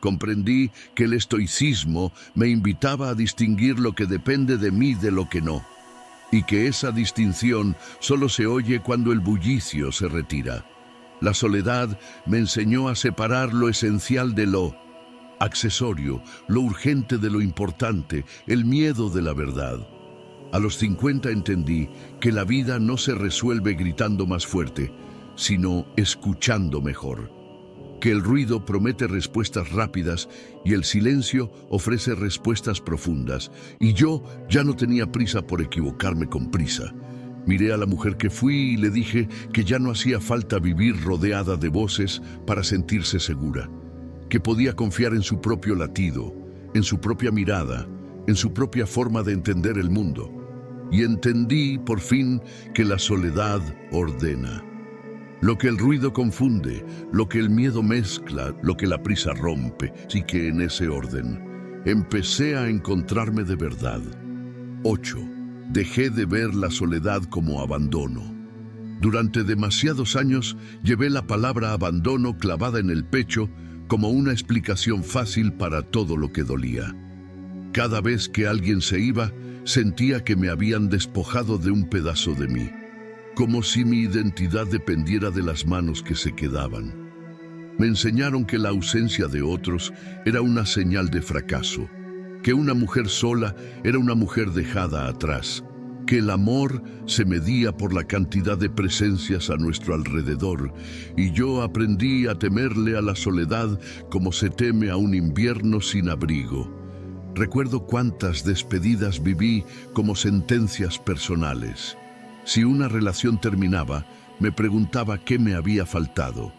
Comprendí que el estoicismo me invitaba a distinguir lo que depende de mí de lo que no, y que esa distinción solo se oye cuando el bullicio se retira. La soledad me enseñó a separar lo esencial de lo accesorio, lo urgente de lo importante, el miedo de la verdad. A los 50 entendí que la vida no se resuelve gritando más fuerte, sino escuchando mejor. Que el ruido promete respuestas rápidas y el silencio ofrece respuestas profundas. Y yo ya no tenía prisa por equivocarme con prisa. Miré a la mujer que fui y le dije que ya no hacía falta vivir rodeada de voces para sentirse segura, que podía confiar en su propio latido, en su propia mirada, en su propia forma de entender el mundo. Y entendí, por fin, que la soledad ordena. Lo que el ruido confunde, lo que el miedo mezcla, lo que la prisa rompe, sí que en ese orden empecé a encontrarme de verdad. 8. Dejé de ver la soledad como abandono. Durante demasiados años llevé la palabra abandono clavada en el pecho como una explicación fácil para todo lo que dolía. Cada vez que alguien se iba, sentía que me habían despojado de un pedazo de mí, como si mi identidad dependiera de las manos que se quedaban. Me enseñaron que la ausencia de otros era una señal de fracaso, que una mujer sola era una mujer dejada atrás, que el amor se medía por la cantidad de presencias a nuestro alrededor, y yo aprendí a temerle a la soledad como se teme a un invierno sin abrigo. Recuerdo cuántas despedidas viví como sentencias personales. Si una relación terminaba, me preguntaba qué me había faltado.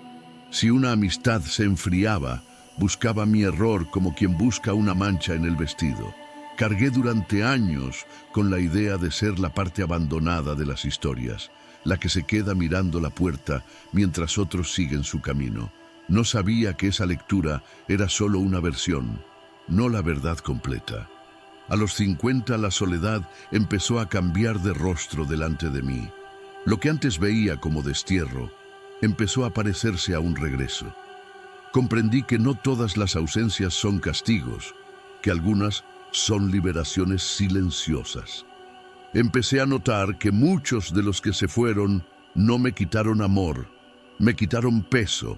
Si una amistad se enfriaba, buscaba mi error como quien busca una mancha en el vestido. Cargué durante años con la idea de ser la parte abandonada de las historias, la que se queda mirando la puerta mientras otros siguen su camino. No sabía que esa lectura era solo una versión, no la verdad completa. A los 50 la soledad empezó a cambiar de rostro delante de mí. Lo que antes veía como destierro empezó a parecerse a un regreso. Comprendí que no todas las ausencias son castigos, que algunas son liberaciones silenciosas. Empecé a notar que muchos de los que se fueron no me quitaron amor, me quitaron peso.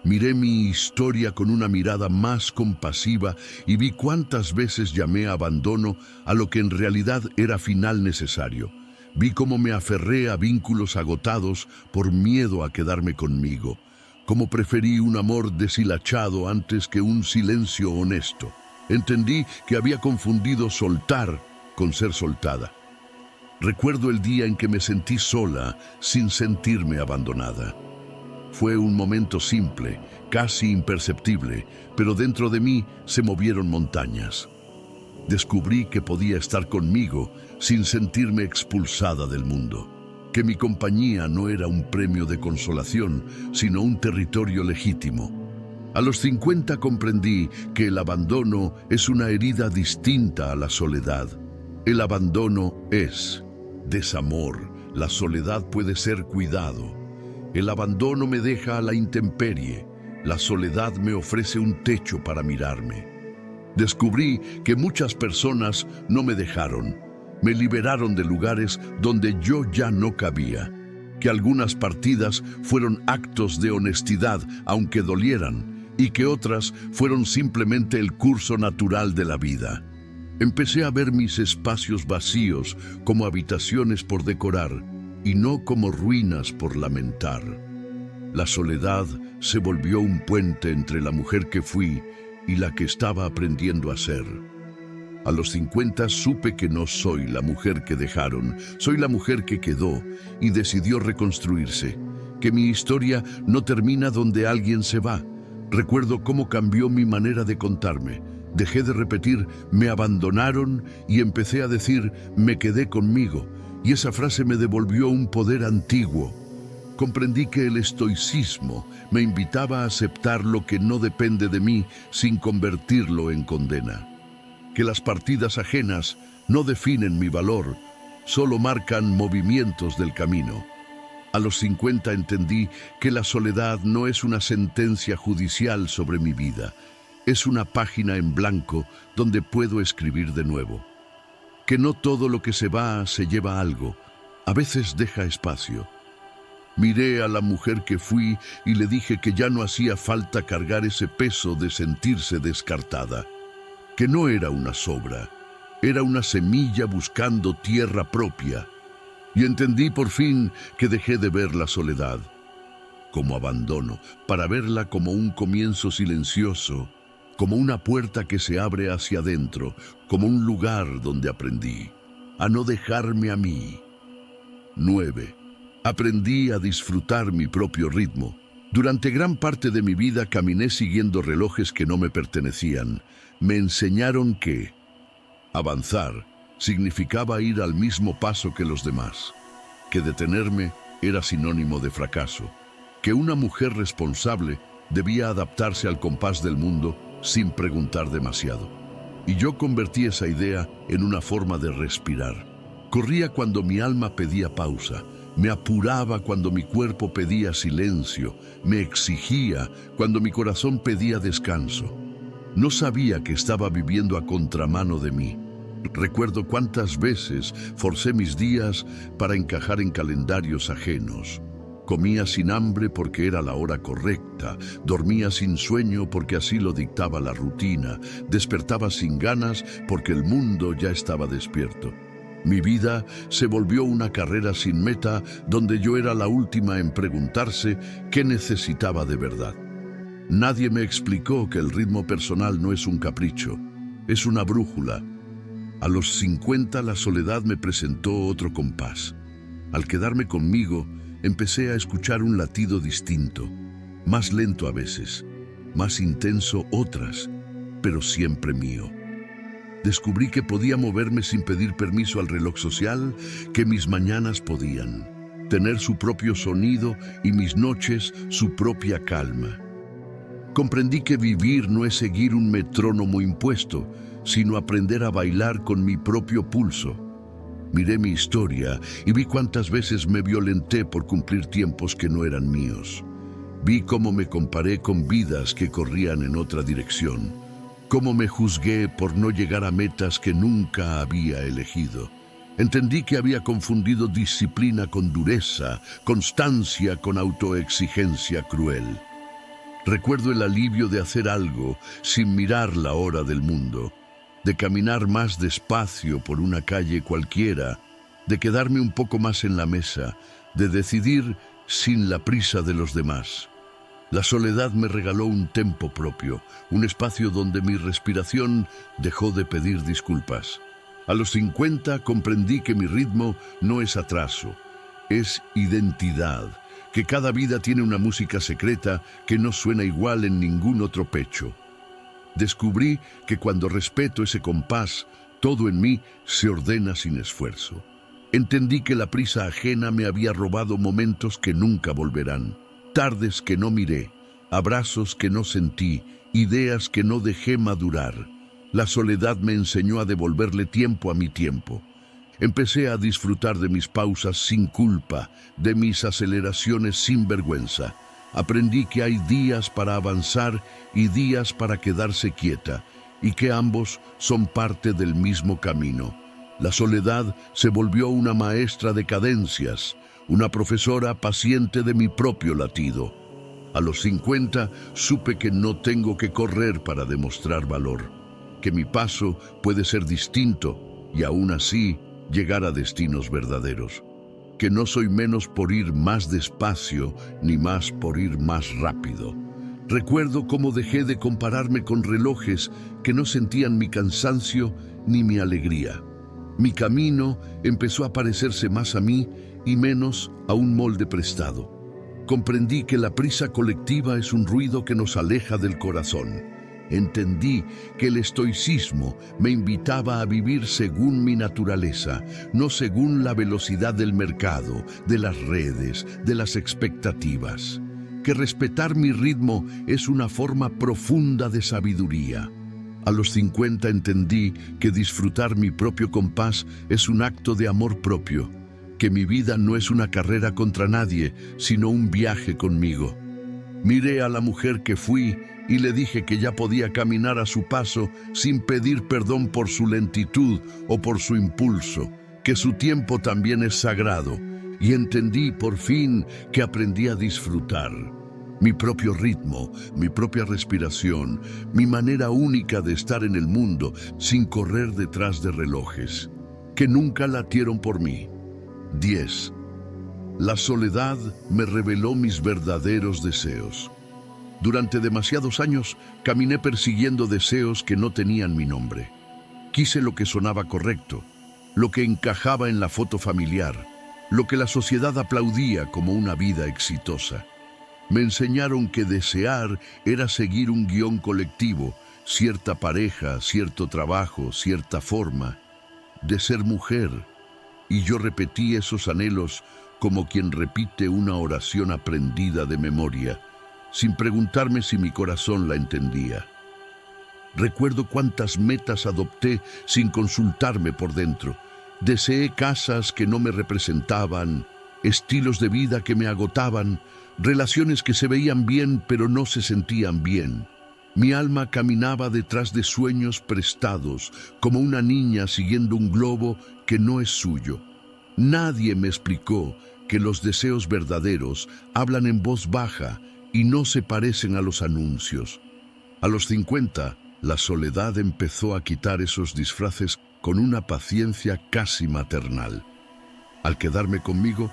Miré mi historia con una mirada más compasiva y vi cuántas veces llamé abandono a lo que en realidad era final necesario. Vi cómo me aferré a vínculos agotados por miedo a quedarme conmigo, cómo preferí un amor deshilachado antes que un silencio honesto. Entendí que había confundido soltar con ser soltada. Recuerdo el día en que me sentí sola sin sentirme abandonada. Fue un momento simple, casi imperceptible, pero dentro de mí se movieron montañas. Descubrí que podía estar conmigo sin sentirme expulsada del mundo, que mi compañía no era un premio de consolación, sino un territorio legítimo. A los 50 comprendí que el abandono es una herida distinta a la soledad. El abandono es desamor, la soledad puede ser cuidado. El abandono me deja a la intemperie, la soledad me ofrece un techo para mirarme. Descubrí que muchas personas no me dejaron, me liberaron de lugares donde yo ya no cabía, que algunas partidas fueron actos de honestidad, aunque dolieran, y que otras fueron simplemente el curso natural de la vida. Empecé a ver mis espacios vacíos como habitaciones por decorar, y no como ruinas por lamentar. La soledad se volvió un puente entre la mujer que fui y la que estaba aprendiendo a ser. A los 50 supe que no soy la mujer que dejaron, soy la mujer que quedó y decidió reconstruirse, que mi historia no termina donde alguien se va. Recuerdo cómo cambió mi manera de contarme. Dejé de repetir «me abandonaron» y empecé a decir «me quedé conmigo». Y esa frase me devolvió un poder antiguo. Comprendí que el estoicismo me invitaba a aceptar lo que no depende de mí sin convertirlo en condena. Que las partidas ajenas no definen mi valor, solo marcan movimientos del camino. A los 50 entendí que la soledad no es una sentencia judicial sobre mi vida, es una página en blanco donde puedo escribir de nuevo. Que no todo lo que se va se lleva algo, a veces deja espacio. Miré a la mujer que fui y le dije que ya no hacía falta cargar ese peso de sentirse descartada, que no era una sobra, era una semilla buscando tierra propia. Y entendí por fin que dejé de ver la soledad como abandono, para verla como un comienzo silencioso, como una puerta que se abre hacia adentro, como un lugar donde aprendí a no dejarme a mí. 9. Aprendí a disfrutar mi propio ritmo. Durante gran parte de mi vida caminé siguiendo relojes que no me pertenecían. Me enseñaron que avanzar significaba ir al mismo paso que los demás, que detenerme era sinónimo de fracaso, que una mujer responsable debía adaptarse al compás del mundo sin preguntar demasiado. Y yo convertí esa idea en una forma de respirar. Corría cuando mi alma pedía pausa, me apuraba cuando mi cuerpo pedía silencio, me exigía cuando mi corazón pedía descanso. No sabía que estaba viviendo a contramano de mí. Recuerdo cuántas veces forcé mis días para encajar en calendarios ajenos. Comía sin hambre porque era la hora correcta, dormía sin sueño porque así lo dictaba la rutina, despertaba sin ganas porque el mundo ya estaba despierto. Mi vida se volvió una carrera sin meta donde yo era la última en preguntarse qué necesitaba de verdad. Nadie me explicó que el ritmo personal no es un capricho, es una brújula. A los 50 la soledad me presentó otro compás. Al quedarme conmigo, empecé a escuchar un latido distinto, más lento a veces, más intenso otras, pero siempre mío. Descubrí que podía moverme sin pedir permiso al reloj social, que mis mañanas podían tener su propio sonido y mis noches su propia calma. Comprendí que vivir no es seguir un metrónomo impuesto, sino aprender a bailar con mi propio pulso. Miré mi historia y vi cuántas veces me violenté por cumplir tiempos que no eran míos. Vi cómo me comparé con vidas que corrían en otra dirección, cómo me juzgué por no llegar a metas que nunca había elegido. Entendí que había confundido disciplina con dureza, constancia con autoexigencia cruel. Recuerdo el alivio de hacer algo sin mirar la hora del mundo, de caminar más despacio por una calle cualquiera, de quedarme un poco más en la mesa, de decidir sin la prisa de los demás. La soledad me regaló un tempo propio, un espacio donde mi respiración dejó de pedir disculpas. A los 50 comprendí que mi ritmo no es atraso, es identidad, que cada vida tiene una música secreta que no suena igual en ningún otro pecho. Descubrí que cuando respeto ese compás, todo en mí se ordena sin esfuerzo. Entendí que la prisa ajena me había robado momentos que nunca volverán, tardes que no miré, abrazos que no sentí, ideas que no dejé madurar. La soledad me enseñó a devolverle tiempo a mi tiempo. Empecé a disfrutar de mis pausas sin culpa, de mis aceleraciones sin vergüenza. Aprendí que hay días para avanzar y días para quedarse quieta, y que ambos son parte del mismo camino. La soledad se volvió una maestra de cadencias, una profesora paciente de mi propio latido. A los 50 supe que no tengo que correr para demostrar valor, que mi paso puede ser distinto y aún así llegar a destinos verdaderos, que no soy menos por ir más despacio ni más por ir más rápido. Recuerdo cómo dejé de compararme con relojes que no sentían mi cansancio ni mi alegría. Mi camino empezó a parecerse más a mí y menos a un molde prestado. Comprendí que la prisa colectiva es un ruido que nos aleja del corazón. Entendí que el estoicismo me invitaba a vivir según mi naturaleza, no según la velocidad del mercado, de las redes, de las expectativas. Que respetar mi ritmo es una forma profunda de sabiduría. A los 50 entendí que disfrutar mi propio compás es un acto de amor propio, que mi vida no es una carrera contra nadie, sino un viaje conmigo. Miré a la mujer que fui y le dije que ya podía caminar a su paso sin pedir perdón por su lentitud o por su impulso, que su tiempo también es sagrado, y entendí por fin que aprendí a disfrutar mi propio ritmo, mi propia respiración, mi manera única de estar en el mundo sin correr detrás de relojes, que nunca latieron por mí. 10. La soledad me reveló mis verdaderos deseos. Durante demasiados años caminé persiguiendo deseos que no tenían mi nombre. Quise lo que sonaba correcto, lo que encajaba en la foto familiar, lo que la sociedad aplaudía como una vida exitosa. Me enseñaron que desear era seguir un guión colectivo, cierta pareja, cierto trabajo, cierta forma de ser mujer. Y yo repetí esos anhelos como quien repite una oración aprendida de memoria, sin preguntarme si mi corazón la entendía. Recuerdo cuántas metas adopté sin consultarme por dentro. Deseé casas que no me representaban, estilos de vida que me agotaban, relaciones que se veían bien pero no se sentían bien. Mi alma caminaba detrás de sueños prestados, como una niña siguiendo un globo que no es suyo. Nadie me explicó que los deseos verdaderos hablan en voz baja y no se parecen a los anuncios. A los 50, la soledad empezó a quitar esos disfraces con una paciencia casi maternal. Al quedarme conmigo,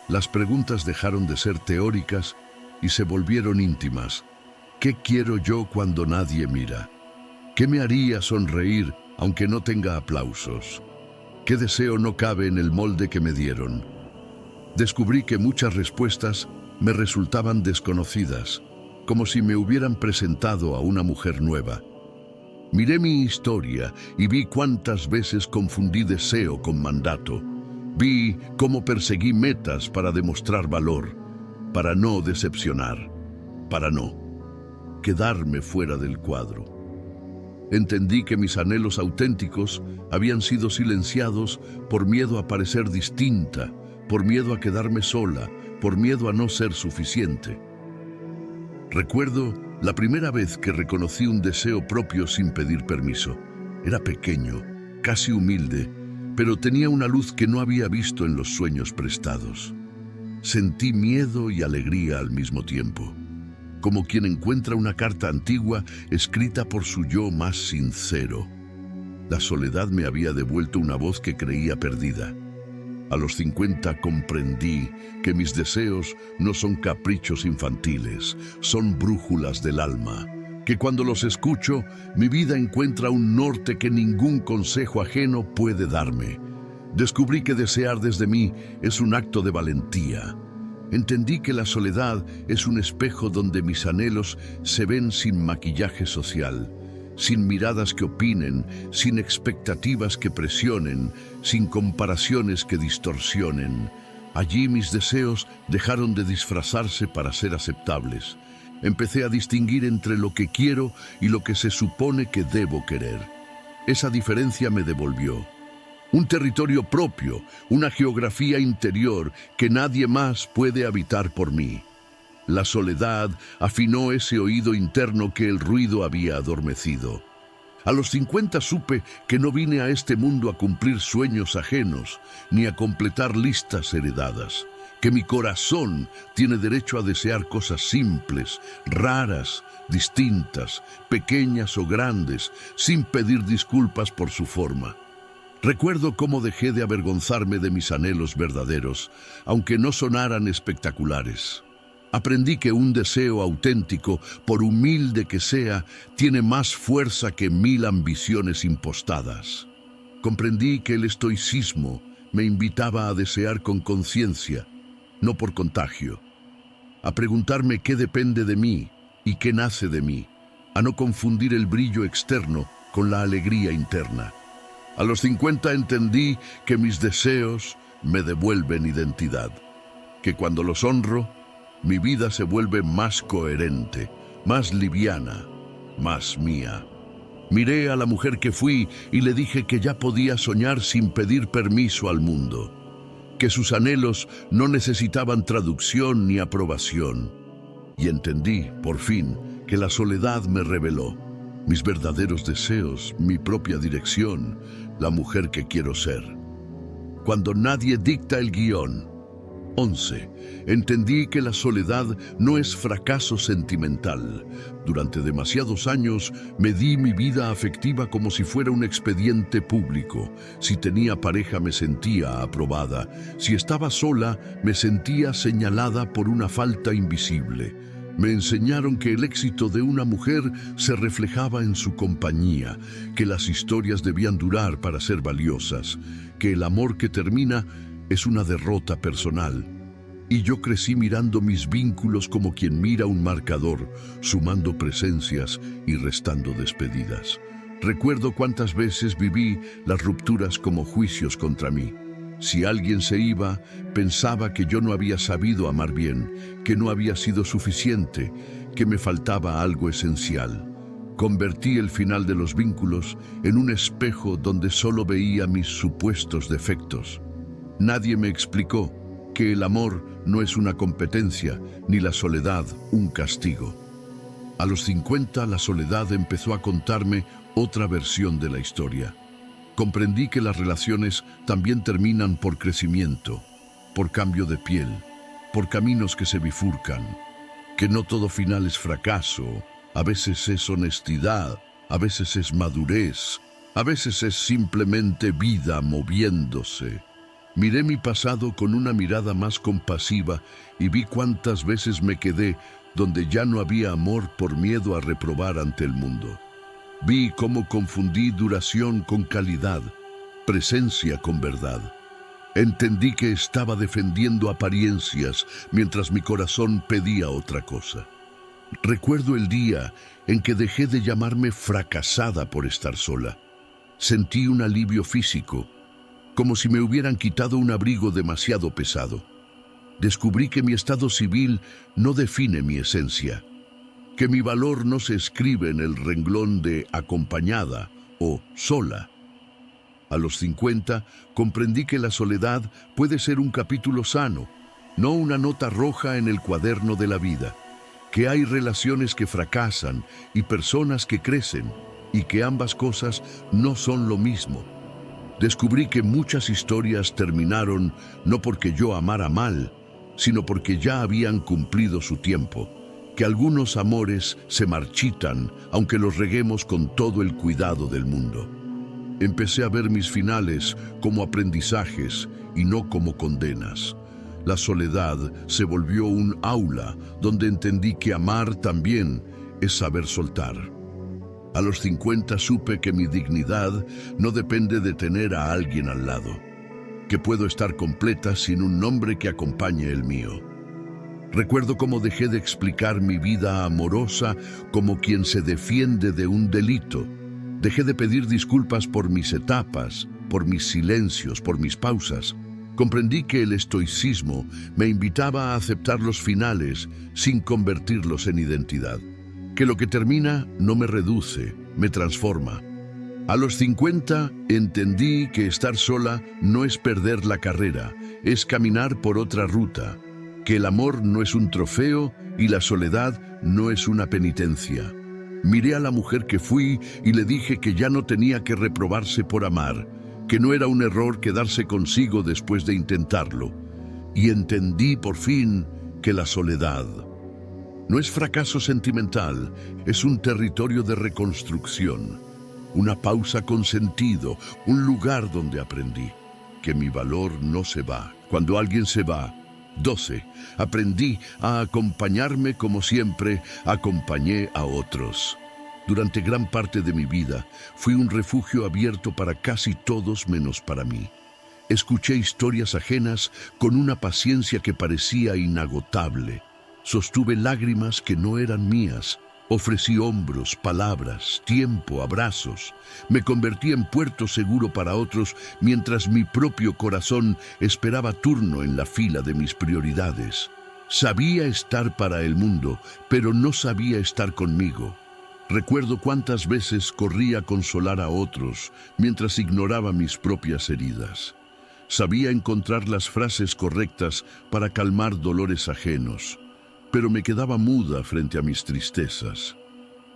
las preguntas dejaron de ser teóricas y se volvieron íntimas. ¿Qué quiero yo cuando nadie mira? ¿Qué me haría sonreír aunque no tenga aplausos? ¿Qué deseo no cabe en el molde que me dieron? Descubrí que muchas respuestas me resultaban desconocidas, como si me hubieran presentado a una mujer nueva. Miré mi historia y vi cuántas veces confundí deseo con mandato. Vi cómo perseguí metas para demostrar valor, para no decepcionar, para no quedarme fuera del cuadro. Entendí que mis anhelos auténticos habían sido silenciados por miedo a parecer distinta, por miedo a quedarme sola, por miedo a no ser suficiente. Recuerdo la primera vez que reconocí un deseo propio sin pedir permiso. Era pequeño, casi humilde, pero tenía una luz que no había visto en los sueños prestados. Sentí miedo y alegría al mismo tiempo, como quien encuentra una carta antigua escrita por su yo más sincero. La soledad me había devuelto una voz que creía perdida. A los 50 comprendí que mis deseos no son caprichos infantiles, son brújulas del alma, que cuando los escucho, mi vida encuentra un norte que ningún consejo ajeno puede darme. Descubrí que desear desde mí es un acto de valentía. Entendí que la soledad es un espejo donde mis anhelos se ven sin maquillaje social, sin miradas que opinen, sin expectativas que presionen, sin comparaciones que distorsionen. Allí mis deseos dejaron de disfrazarse para ser aceptables. Empecé a distinguir entre lo que quiero y lo que se supone que debo querer. Esa diferencia me devolvió un territorio propio, una geografía interior que nadie más puede habitar por mí. La soledad afinó ese oído interno que el ruido había adormecido. A los 50 supe que no vine a este mundo a cumplir sueños ajenos, ni a completar listas heredadas, que mi corazón tiene derecho a desear cosas simples, raras, distintas, pequeñas o grandes, sin pedir disculpas por su forma. Recuerdo cómo dejé de avergonzarme de mis anhelos verdaderos, aunque no sonaran espectaculares. Aprendí que un deseo auténtico, por humilde que sea, tiene más fuerza que 1000 ambiciones impostadas. Comprendí que el estoicismo me invitaba a desear con conciencia, no por contagio, a preguntarme qué depende de mí y qué nace de mí, a no confundir el brillo externo con la alegría interna. A los 50 entendí que mis deseos me devuelven identidad, que cuando los honro, mi vida se vuelve más coherente, más liviana, más mía. Miré a la mujer que fui y le dije que ya podía soñar sin pedir permiso al mundo, que sus anhelos no necesitaban traducción ni aprobación. Y entendí, por fin, que la soledad me reveló mis verdaderos deseos, mi propia dirección, la mujer que quiero ser. Cuando nadie dicta el guión. 11. Entendí que la soledad no es fracaso sentimental. Durante demasiados años medí mi vida afectiva como si fuera un expediente público. Si tenía pareja me sentía aprobada. Si estaba sola me sentía señalada por una falta invisible. Me enseñaron que el éxito de una mujer se reflejaba en su compañía, que las historias debían durar para ser valiosas, que el amor que termina es una derrota personal. Y yo crecí mirando mis vínculos como quien mira un marcador, sumando presencias y restando despedidas. Recuerdo cuántas veces viví las rupturas como juicios contra mí. Si alguien se iba, pensaba que yo no había sabido amar bien, que no había sido suficiente, que me faltaba algo esencial. Convertí el final de los vínculos en un espejo donde solo veía mis supuestos defectos. Nadie me explicó que el amor no es una competencia, ni la soledad un castigo. A los 50, la soledad empezó a contarme otra versión de la historia. Comprendí que las relaciones también terminan por crecimiento, por cambio de piel, por caminos que se bifurcan, que no todo final es fracaso, a veces es honestidad, a veces es madurez, a veces es simplemente vida moviéndose. Miré mi pasado con una mirada más compasiva y vi cuántas veces me quedé donde ya no había amor por miedo a reprobar ante el mundo. Vi cómo confundí duración con calidad, presencia con verdad. Entendí que estaba defendiendo apariencias mientras mi corazón pedía otra cosa. Recuerdo el día en que dejé de llamarme fracasada por estar sola. Sentí un alivio físico, como si me hubieran quitado un abrigo demasiado pesado. Descubrí que mi estado civil no define mi esencia, que mi valor no se escribe en el renglón de acompañada o sola. A los 50 comprendí que la soledad puede ser un capítulo sano, no una nota roja en el cuaderno de la vida, que hay relaciones que fracasan y personas que crecen, y que ambas cosas no son lo mismo. Descubrí que muchas historias terminaron no porque yo amara mal, sino porque ya habían cumplido su tiempo, que algunos amores se marchitan aunque los reguemos con todo el cuidado del mundo. Empecé a ver mis finales como aprendizajes y no como condenas. La soledad se volvió un aula donde entendí que amar también es saber soltar. A los 50 supe que mi dignidad no depende de tener a alguien al lado, que puedo estar completa sin un nombre que acompañe el mío. Recuerdo cómo dejé de explicar mi vida amorosa como quien se defiende de un delito. Dejé de pedir disculpas por mis etapas, por mis silencios, por mis pausas. Comprendí que el estoicismo me invitaba a aceptar los finales sin convertirlos en identidad. Que lo que termina no me reduce, me transforma. A los 50 entendí que estar sola no es perder la carrera, es caminar por otra ruta. Que el amor no es un trofeo y la soledad no es una penitencia. Miré a la mujer que fui y le dije que ya no tenía que reprobarse por amar, que no era un error quedarse consigo después de intentarlo. Y entendí por fin que la soledad no es fracaso sentimental, es un territorio de reconstrucción, una pausa con sentido, un lugar donde aprendí que mi valor no se va. Cuando alguien se va. 12. Aprendí a acompañarme como siempre acompañé a otros. Durante gran parte de mi vida fui un refugio abierto para casi todos menos para mí. Escuché historias ajenas con una paciencia que parecía inagotable. Sostuve lágrimas que no eran mías Ofrecí hombros, palabras, tiempo, abrazos. Me convertí en puerto seguro para otros mientras mi propio corazón esperaba turno en la fila de mis prioridades. Sabía estar para el mundo, pero no sabía estar conmigo. Recuerdo cuántas veces corrí a consolar a otros mientras ignoraba mis propias heridas. Sabía encontrar las frases correctas para calmar dolores ajenos, pero me quedaba muda frente a mis tristezas.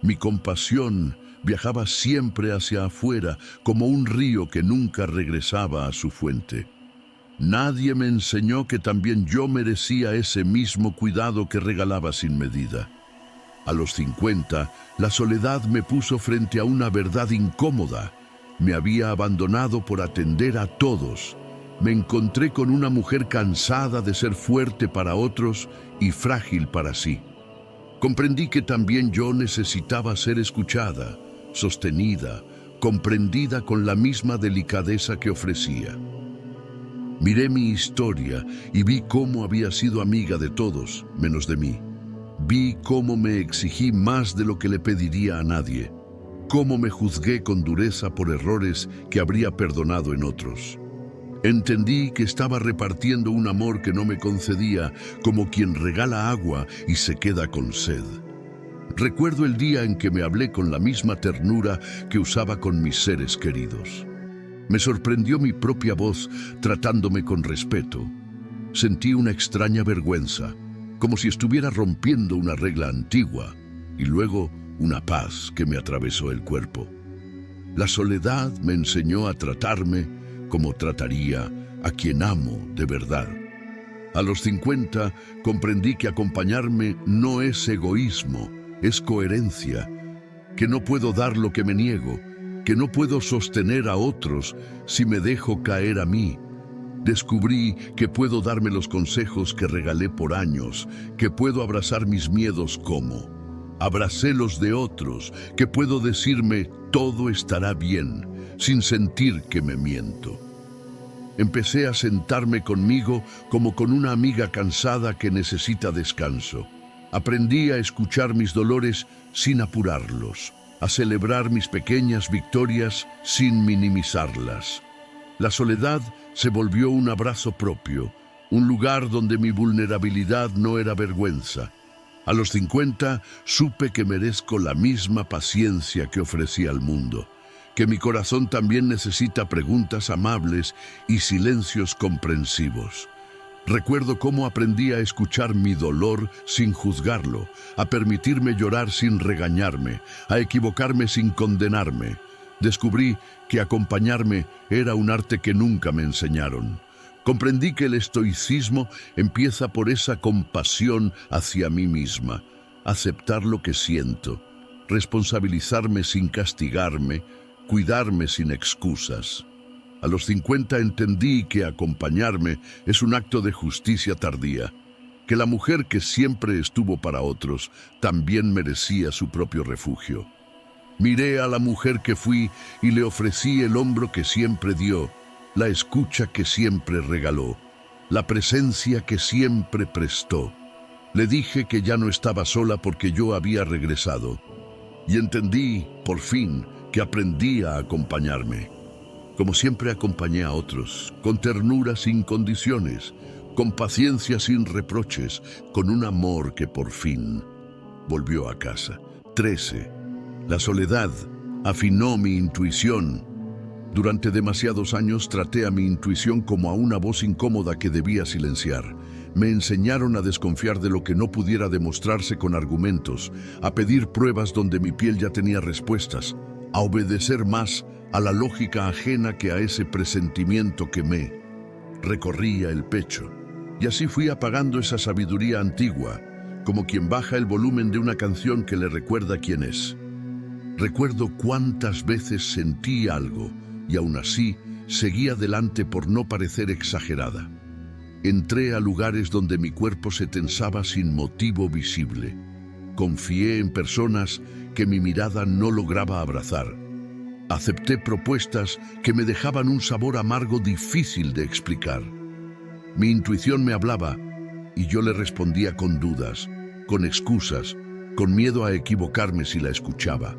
Mi compasión viajaba siempre hacia afuera como un río que nunca regresaba a su fuente. Nadie me enseñó que también yo merecía ese mismo cuidado que regalaba sin medida. A los 50, la soledad me puso frente a una verdad incómoda. Me había abandonado por atender a todos. Me encontré con una mujer cansada de ser fuerte para otros y frágil para sí. Comprendí que también yo necesitaba ser escuchada, sostenida, comprendida con la misma delicadeza que ofrecía. Miré mi historia y vi cómo había sido amiga de todos, menos de mí. Vi cómo me exigí más de lo que le pediría a nadie, cómo me juzgué con dureza por errores que habría perdonado en otros. Entendí que estaba repartiendo un amor que no me concedía, como quien regala agua y se queda con sed. Recuerdo el día en que me hablé con la misma ternura que usaba con mis seres queridos. Me sorprendió mi propia voz tratándome con respeto. Sentí una extraña vergüenza, como si estuviera rompiendo una regla antigua, y luego una paz que me atravesó el cuerpo. La soledad me enseñó a tratarme como trataría a quien amo de verdad. A los 50 comprendí que acompañarme no es egoísmo, es coherencia, que no puedo dar lo que me niego, que no puedo sostener a otros si me dejo caer a mí. Descubrí que puedo darme los consejos que regalé por años, que puedo abrazar mis miedos como abracé los de otros, que puedo decirme todo estará bien, sin sentir que me miento. Empecé a sentarme conmigo como con una amiga cansada que necesita descanso. Aprendí a escuchar mis dolores sin apurarlos, a celebrar mis pequeñas victorias sin minimizarlas. La soledad se volvió un abrazo propio, un lugar donde mi vulnerabilidad no era vergüenza. A los 50 supe que merezco la misma paciencia que ofrecí al mundo, que mi corazón también necesita preguntas amables y silencios comprensivos. Recuerdo cómo aprendí a escuchar mi dolor sin juzgarlo, a permitirme llorar sin regañarme, a equivocarme sin condenarme. Descubrí que acompañarme era un arte que nunca me enseñaron. Comprendí que el estoicismo empieza por esa compasión hacia mí misma, aceptar lo que siento, responsabilizarme sin castigarme, cuidarme sin excusas. A los 50 entendí que acompañarme es un acto de justicia tardía, que la mujer que siempre estuvo para otros también merecía su propio refugio. Miré a la mujer que fui y le ofrecí el hombro que siempre dio, la escucha que siempre regaló, la presencia que siempre prestó. Le dije que ya no estaba sola porque yo había regresado. Y entendí, por fin, que aprendí a acompañarme. Como siempre acompañé a otros, con ternura sin condiciones, con paciencia sin reproches, con un amor que por fin volvió a casa. 13. La soledad afinó mi intuición. Durante demasiados años traté a mi intuición como a una voz incómoda que debía silenciar. Me enseñaron a desconfiar de lo que no pudiera demostrarse con argumentos, a pedir pruebas donde mi piel ya tenía respuestas, a obedecer más a la lógica ajena que a ese presentimiento que me recorría el pecho. Y así fui apagando esa sabiduría antigua, como quien baja el volumen de una canción que le recuerda quién es. Recuerdo cuántas veces sentí algo, y aún así seguí adelante por no parecer exagerada. Entré a lugares donde mi cuerpo se tensaba sin motivo visible. Confié en personas que mi mirada no lograba abrazar. Acepté propuestas que me dejaban un sabor amargo difícil de explicar. Mi intuición me hablaba y yo le respondía con dudas, con excusas, con miedo a equivocarme si la escuchaba.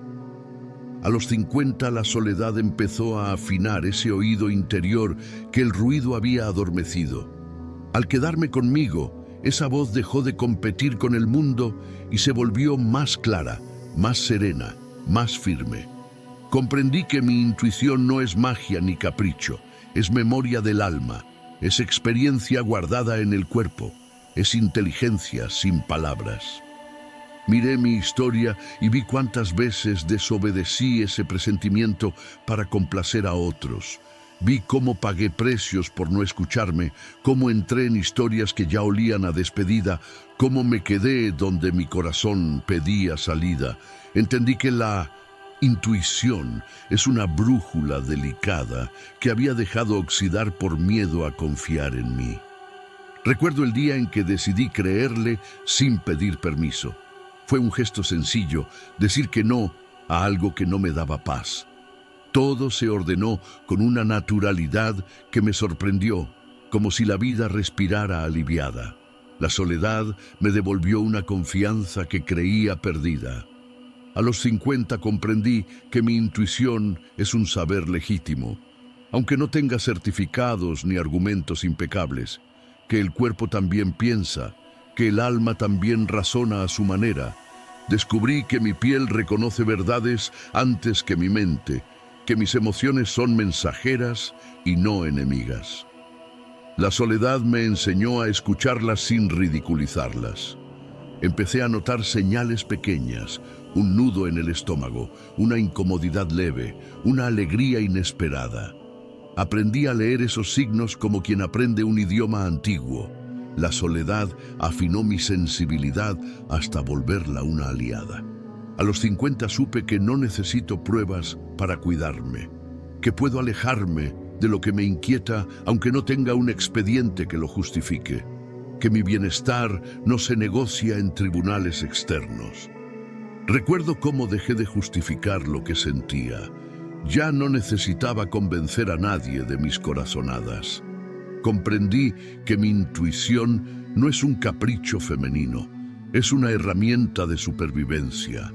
A los 50 la soledad empezó a afinar ese oído interior que el ruido había adormecido. Al quedarme conmigo, esa voz dejó de competir con el mundo y se volvió más clara, más serena, más firme. Comprendí que mi intuición no es magia ni capricho, es memoria del alma, es experiencia guardada en el cuerpo, es inteligencia sin palabras. Miré mi historia y vi cuántas veces desobedecí ese presentimiento para complacer a otros. Vi cómo pagué precios por no escucharme, cómo entré en historias que ya olían a despedida, cómo me quedé donde mi corazón pedía salida. Entendí que la intuición es una brújula delicada que había dejado oxidar por miedo a confiar en mí. Recuerdo el día en que decidí creerle sin pedir permiso. Fue un gesto sencillo, decir que no a algo que no me daba paz. Todo se ordenó con una naturalidad que me sorprendió, como si la vida respirara aliviada. La soledad me devolvió una confianza que creía perdida. A los 50 comprendí que mi intuición es un saber legítimo, aunque no tenga certificados ni argumentos impecables, que el cuerpo también piensa, que el alma también razona a su manera. Descubrí que mi piel reconoce verdades antes que mi mente, que mis emociones son mensajeras y no enemigas. La soledad me enseñó a escucharlas sin ridiculizarlas. Empecé a notar señales pequeñas, un nudo en el estómago, una incomodidad leve, una alegría inesperada. Aprendí a leer esos signos como quien aprende un idioma antiguo. La soledad afinó mi sensibilidad hasta volverla una aliada. A los 50 supe que no necesito pruebas para cuidarme, que puedo alejarme de lo que me inquieta aunque no tenga un expediente que lo justifique, que mi bienestar no se negocia en tribunales externos. Recuerdo cómo dejé de justificar lo que sentía. Ya no necesitaba convencer a nadie de mis corazonadas. Comprendí que mi intuición no es un capricho femenino, es una herramienta de supervivencia.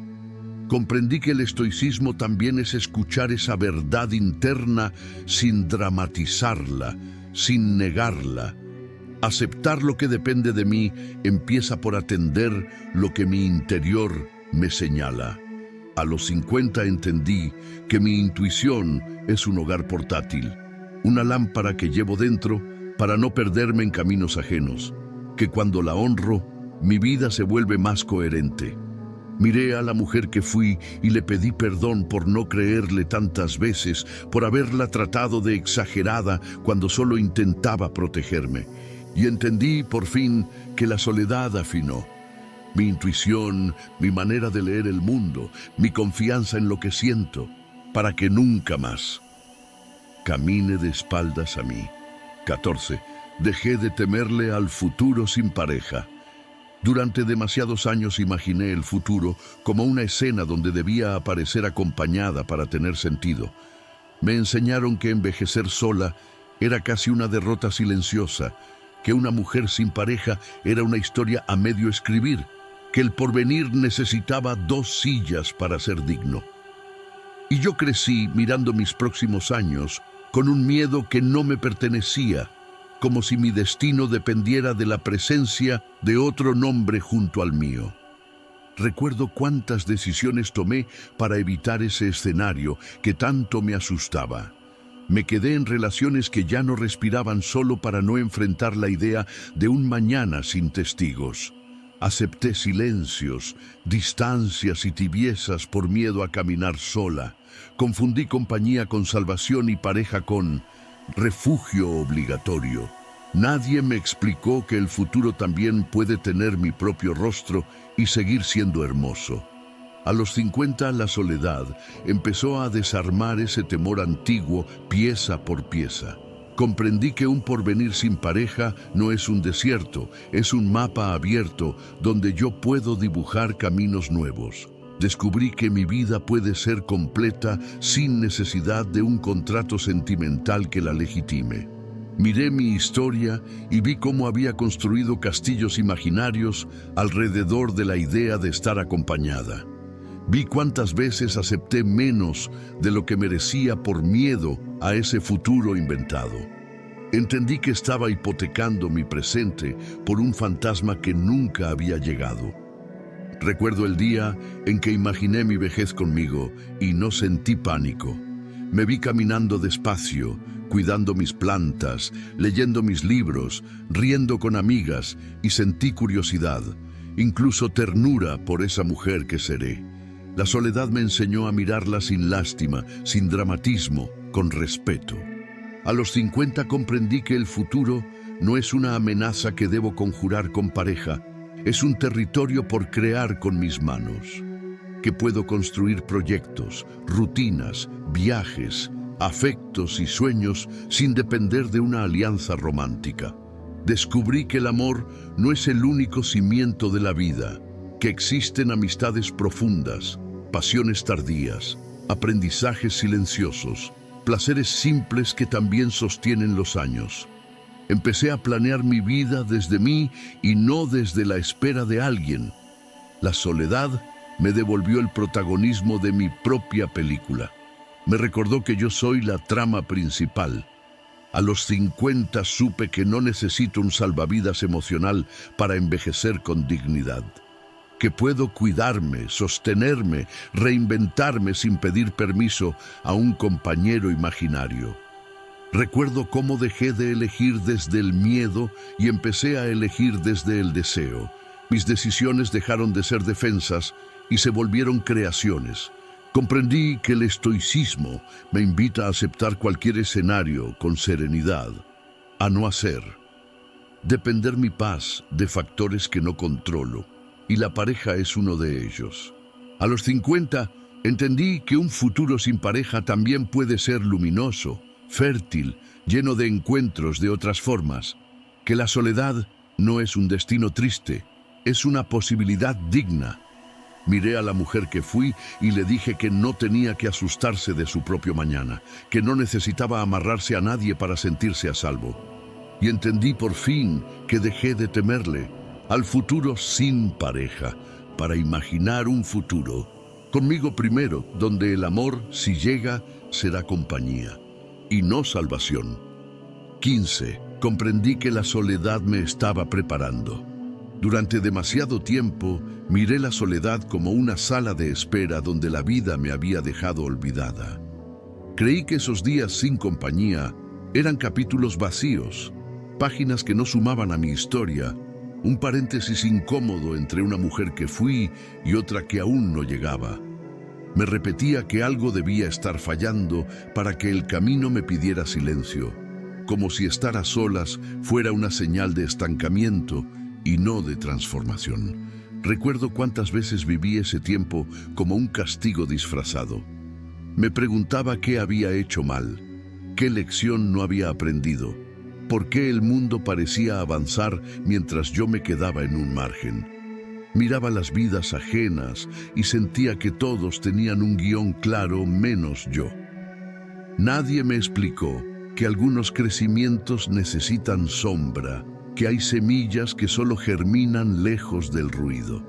Comprendí que el estoicismo también es escuchar esa verdad interna sin dramatizarla, sin negarla. Aceptar lo que depende de mí empieza por atender lo que mi interior me señala. A los 50 entendí que mi intuición es un hogar portátil, una lámpara que llevo dentro para no perderme en caminos ajenos, que cuando la honro, mi vida se vuelve más coherente. Miré a la mujer que fui y le pedí perdón por no creerle tantas veces, por haberla tratado de exagerada cuando solo intentaba protegerme. Y entendí por fin que la soledad afinó. Mi intuición, mi manera de leer el mundo, mi confianza en lo que siento, para que nunca más camine de espaldas a mí. 14. Dejé de temerle al futuro sin pareja. Durante demasiados años imaginé el futuro como una escena donde debía aparecer acompañada para tener sentido. Me enseñaron que envejecer sola era casi una derrota silenciosa, que una mujer sin pareja era una historia a medio escribir, que el porvenir necesitaba 2 sillas para ser digno. Y yo crecí mirando mis próximos años con un miedo que no me pertenecía, como si mi destino dependiera de la presencia de otro nombre junto al mío. Recuerdo cuántas decisiones tomé para evitar ese escenario que tanto me asustaba. Me quedé en relaciones que ya no respiraban solo para no enfrentar la idea de un mañana sin testigos. Acepté silencios, distancias y tibiezas por miedo a caminar sola. Confundí compañía con salvación y pareja con refugio obligatorio. Nadie me explicó que el futuro también puede tener mi propio rostro y seguir siendo hermoso. A los 50 la soledad empezó a desarmar ese temor antiguo pieza por pieza. Comprendí que un porvenir sin pareja no es un desierto, es un mapa abierto donde yo puedo dibujar caminos nuevos. Descubrí que mi vida puede ser completa sin necesidad de un contrato sentimental que la legitime. Miré mi historia y vi cómo había construido castillos imaginarios alrededor de la idea de estar acompañada. Vi cuántas veces acepté menos de lo que merecía por miedo a ese futuro inventado. Entendí que estaba hipotecando mi presente por un fantasma que nunca había llegado. Recuerdo el día en que imaginé mi vejez conmigo y no sentí pánico. Me vi caminando despacio, cuidando mis plantas, leyendo mis libros, riendo con amigas y sentí curiosidad, incluso ternura por esa mujer que seré. La soledad me enseñó a mirarla sin lástima, sin dramatismo, con respeto. A los 50 comprendí que el futuro no es una amenaza que debo conjurar con pareja, es un territorio por crear con mis manos, que puedo construir proyectos, rutinas, viajes, afectos y sueños sin depender de una alianza romántica. Descubrí que el amor no es el único cimiento de la vida, que existen amistades profundas, pasiones tardías, aprendizajes silenciosos, placeres simples que también sostienen los años. Empecé a planear mi vida desde mí y no desde la espera de alguien. La soledad me devolvió el protagonismo de mi propia película. Me recordó que yo soy la trama principal. A los 50 supe que no necesito un salvavidas emocional para envejecer con dignidad. Que puedo cuidarme, sostenerme, reinventarme sin pedir permiso a un compañero imaginario. Recuerdo cómo dejé de elegir desde el miedo y empecé a elegir desde el deseo. Mis decisiones dejaron de ser defensas y se volvieron creaciones. Comprendí que el estoicismo me invita a aceptar cualquier escenario con serenidad, a no hacer, depender mi paz de factores que no controlo, y la pareja es uno de ellos. A los 50 entendí que un futuro sin pareja también puede ser luminoso, fértil, lleno de encuentros de otras formas, que la soledad no es un destino triste, es una posibilidad digna. Miré a la mujer que fui y le dije que no tenía que asustarse de su propio mañana, que no necesitaba amarrarse a nadie para sentirse a salvo. Y entendí por fin que dejé de temerle al futuro sin pareja, para imaginar un futuro conmigo primero, donde el amor, si llega, será compañía y no salvación. 15. Comprendí que la soledad me estaba preparando. Durante demasiado tiempo, miré la soledad como una sala de espera donde la vida me había dejado olvidada. Creí que esos días sin compañía eran capítulos vacíos, páginas que no sumaban a mi historia, un paréntesis incómodo entre una mujer que fui y otra que aún no llegaba. Me repetía que algo debía estar fallando para que el camino me pidiera silencio, como si estar a solas fuera una señal de estancamiento y no de transformación. Recuerdo cuántas veces viví ese tiempo como un castigo disfrazado. Me preguntaba qué había hecho mal, qué lección no había aprendido, por qué el mundo parecía avanzar mientras yo me quedaba en un margen. Miraba las vidas ajenas y sentía que todos tenían un guión claro menos yo. Nadie me explicó que algunos crecimientos necesitan sombra, que hay semillas que solo germinan lejos del ruido.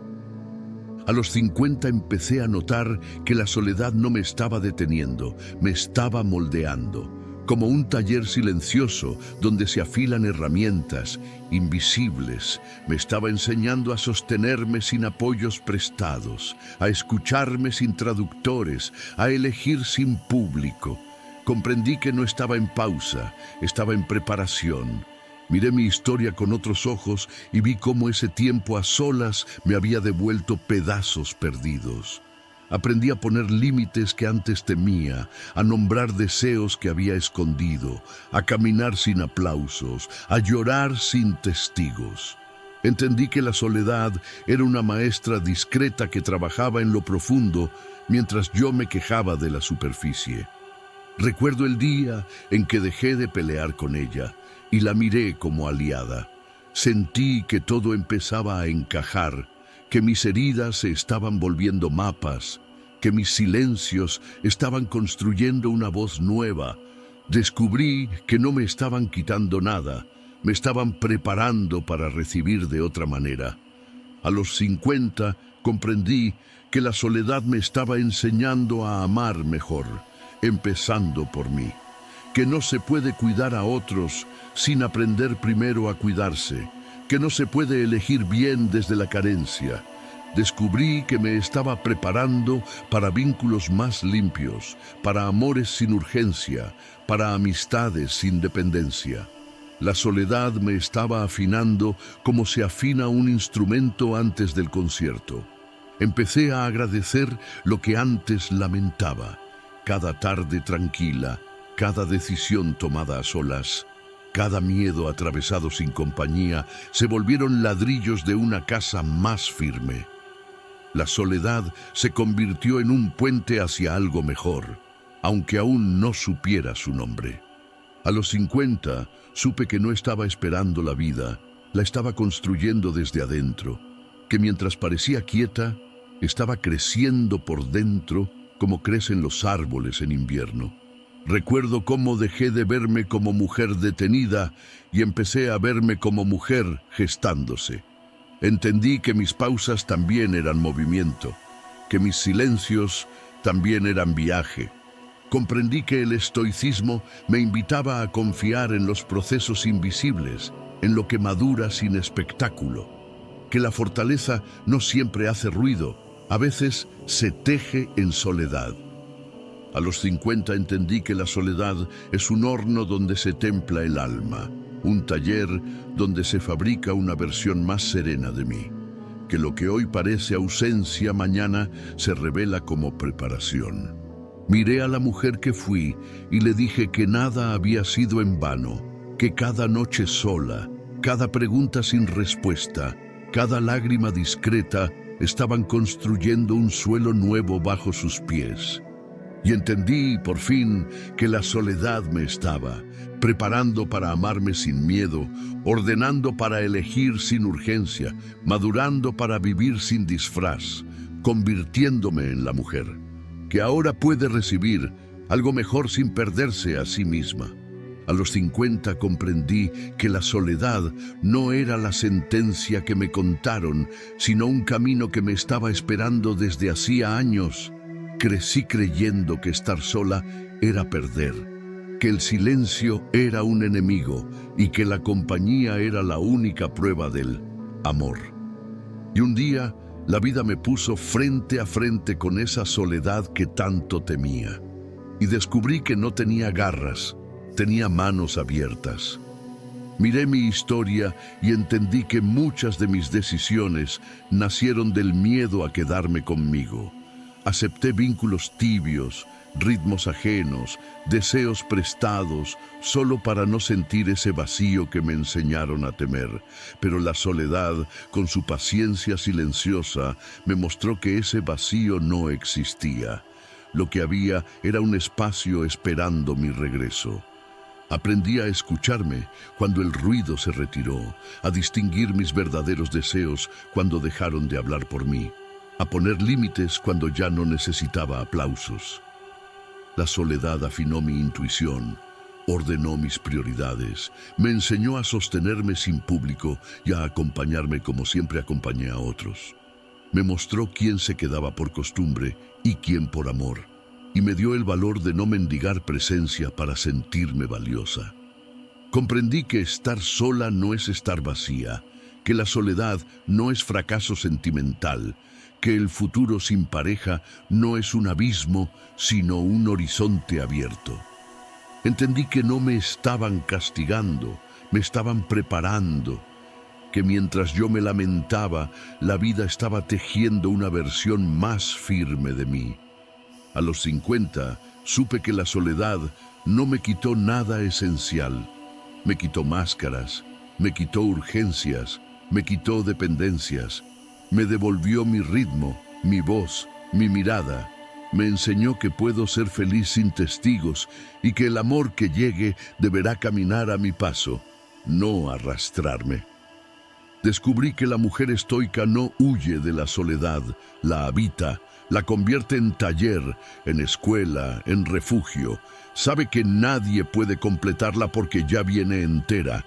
A los 50 empecé a notar que la soledad no me estaba deteniendo, me estaba moldeando, como un taller silencioso donde se afilan herramientas invisibles. Me estaba enseñando a sostenerme sin apoyos prestados, a escucharme sin traductores, a elegir sin público. Comprendí que no estaba en pausa, estaba en preparación. Miré mi historia con otros ojos y vi cómo ese tiempo a solas me había devuelto pedazos perdidos. Aprendí a poner límites que antes temía, a nombrar deseos que había escondido, a caminar sin aplausos, a llorar sin testigos. Entendí que la soledad era una maestra discreta que trabajaba en lo profundo mientras yo me quejaba de la superficie. Recuerdo el día en que dejé de pelear con ella y la miré como aliada. Sentí que todo empezaba a encajar, que mis heridas se estaban volviendo mapas, que mis silencios estaban construyendo una voz nueva. Descubrí que no me estaban quitando nada, me estaban preparando para recibir de otra manera. A los 50 comprendí que la soledad me estaba enseñando a amar mejor, empezando por mí. Que no se puede cuidar a otros sin aprender primero a cuidarse, que no se puede elegir bien desde la carencia. Descubrí que me estaba preparando para vínculos más limpios, para amores sin urgencia, para amistades sin dependencia. La soledad me estaba afinando como se afina un instrumento antes del concierto. Empecé a agradecer lo que antes lamentaba. Cada tarde tranquila, cada decisión tomada a solas, cada miedo atravesado sin compañía, se volvieron ladrillos de una casa más firme. La soledad se convirtió en un puente hacia algo mejor, aunque aún no supiera su nombre. A los 50 supe que no estaba esperando la vida, la estaba construyendo desde adentro, que mientras parecía quieta, estaba creciendo por dentro como crecen los árboles en invierno. Recuerdo cómo dejé de verme como mujer detenida y empecé a verme como mujer gestándose. Entendí que mis pausas también eran movimiento, que mis silencios también eran viaje. Comprendí que el estoicismo me invitaba a confiar en los procesos invisibles, en lo que madura sin espectáculo, que la fortaleza no siempre hace ruido, a veces se teje en soledad. A los 50 entendí que la soledad es un horno donde se templa el alma, un taller donde se fabrica una versión más serena de mí, que lo que hoy parece ausencia mañana se revela como preparación. Miré a la mujer que fui y le dije que nada había sido en vano, que cada noche sola, cada pregunta sin respuesta, cada lágrima discreta estaban construyendo un suelo nuevo bajo sus pies. Y entendí, por fin, que la soledad me estaba preparando para amarme sin miedo, ordenando para elegir sin urgencia, madurando para vivir sin disfraz, convirtiéndome en la mujer, que ahora puede recibir algo mejor sin perderse a sí misma. A los 50 comprendí que la soledad no era la sentencia que me contaron, sino un camino que me estaba esperando desde hacía años. Crecí creyendo que estar sola era perder, que el silencio era un enemigo y que la compañía era la única prueba del amor. Y un día, la vida me puso frente a frente con esa soledad que tanto temía. Y descubrí que no tenía garras, tenía manos abiertas. Miré mi historia y entendí que muchas de mis decisiones nacieron del miedo a quedarme conmigo. Acepté vínculos tibios, ritmos ajenos, deseos prestados, solo para no sentir ese vacío que me enseñaron a temer. Pero la soledad, con su paciencia silenciosa, me mostró que ese vacío no existía. Lo que había era un espacio esperando mi regreso. Aprendí a escucharme cuando el ruido se retiró, a distinguir mis verdaderos deseos cuando dejaron de hablar por mí, a poner límites cuando ya no necesitaba aplausos. La soledad afinó mi intuición, ordenó mis prioridades, me enseñó a sostenerme sin público y a acompañarme como siempre acompañé a otros. Me mostró quién se quedaba por costumbre y quién por amor, y me dio el valor de no mendigar presencia para sentirme valiosa. Comprendí que estar sola no es estar vacía, que la soledad no es fracaso sentimental, que el futuro sin pareja no es un abismo, sino un horizonte abierto. Entendí que no me estaban castigando, me estaban preparando, que mientras yo me lamentaba, la vida estaba tejiendo una versión más firme de mí. A los 50, supe que la soledad no me quitó nada esencial. Me quitó máscaras, me quitó urgencias, me quitó dependencias. Me devolvió mi ritmo, mi voz, mi mirada. Me enseñó que puedo ser feliz sin testigos y que el amor que llegue deberá caminar a mi paso, no arrastrarme. Descubrí que la mujer estoica no huye de la soledad, la habita, La convierte en taller, en escuela, en refugio. Sabe que nadie puede completarla porque ya viene entera.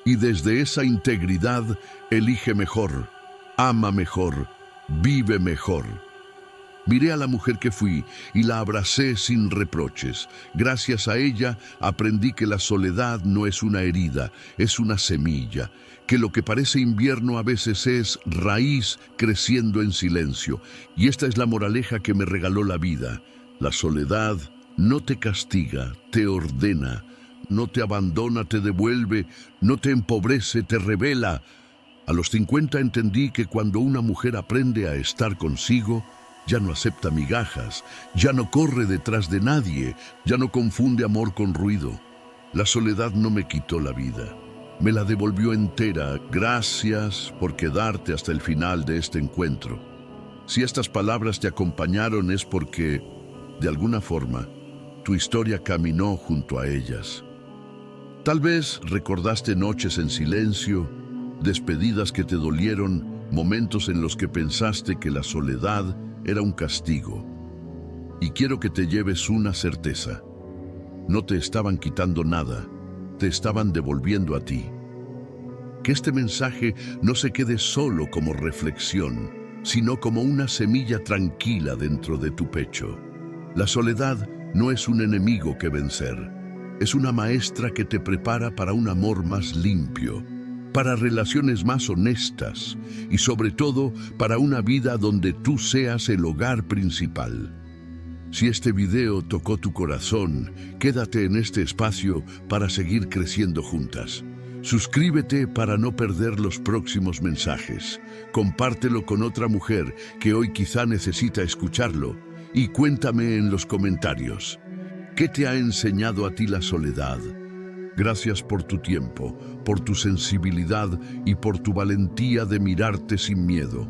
Y desde esa integridad elige mejor, ama mejor, vive mejor. Miré a la mujer que fui y la abracé sin reproches. Gracias a ella aprendí que la soledad no es una herida, es una semilla, que lo que parece invierno a veces es raíz creciendo en silencio. Y esta es la moraleja que me regaló la vida. La soledad no te castiga, te ordena, no te abandona, te devuelve, no te empobrece, te revela. A los 50 entendí que cuando una mujer aprende a estar consigo, ya no acepta migajas, ya no corre detrás de nadie, ya no confunde amor con ruido. La soledad no me quitó la vida, me la devolvió entera. Gracias por quedarte hasta el final de este encuentro. Si estas palabras te acompañaron es porque, de alguna forma, tu historia caminó junto a ellas. Tal vez recordaste noches en silencio, despedidas que te dolieron, momentos en los que pensaste que la soledad era un castigo. Y quiero que te lleves una certeza. No te estaban quitando nada, te estaban devolviendo a ti. Que este mensaje no se quede solo como reflexión, sino como una semilla tranquila dentro de tu pecho. La soledad no es un enemigo que vencer, es una maestra que te prepara para un amor más limpio, para relaciones más honestas y sobre todo para una vida donde tú seas el hogar principal. Si este video tocó tu corazón, quédate en este espacio para seguir creciendo juntas. Suscríbete para no perder los próximos mensajes. Compártelo con otra mujer que hoy quizá necesita escucharlo. Y cuéntame en los comentarios, ¿qué te ha enseñado a ti la soledad? Gracias por tu tiempo, por tu sensibilidad y por tu valentía de mirarte sin miedo.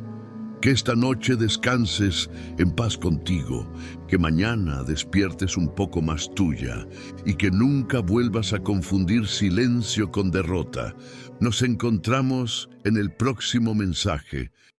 Que esta noche descanses en paz contigo, que mañana despiertes un poco más tuya y que nunca vuelvas a confundir silencio con derrota. Nos encontramos en el próximo mensaje.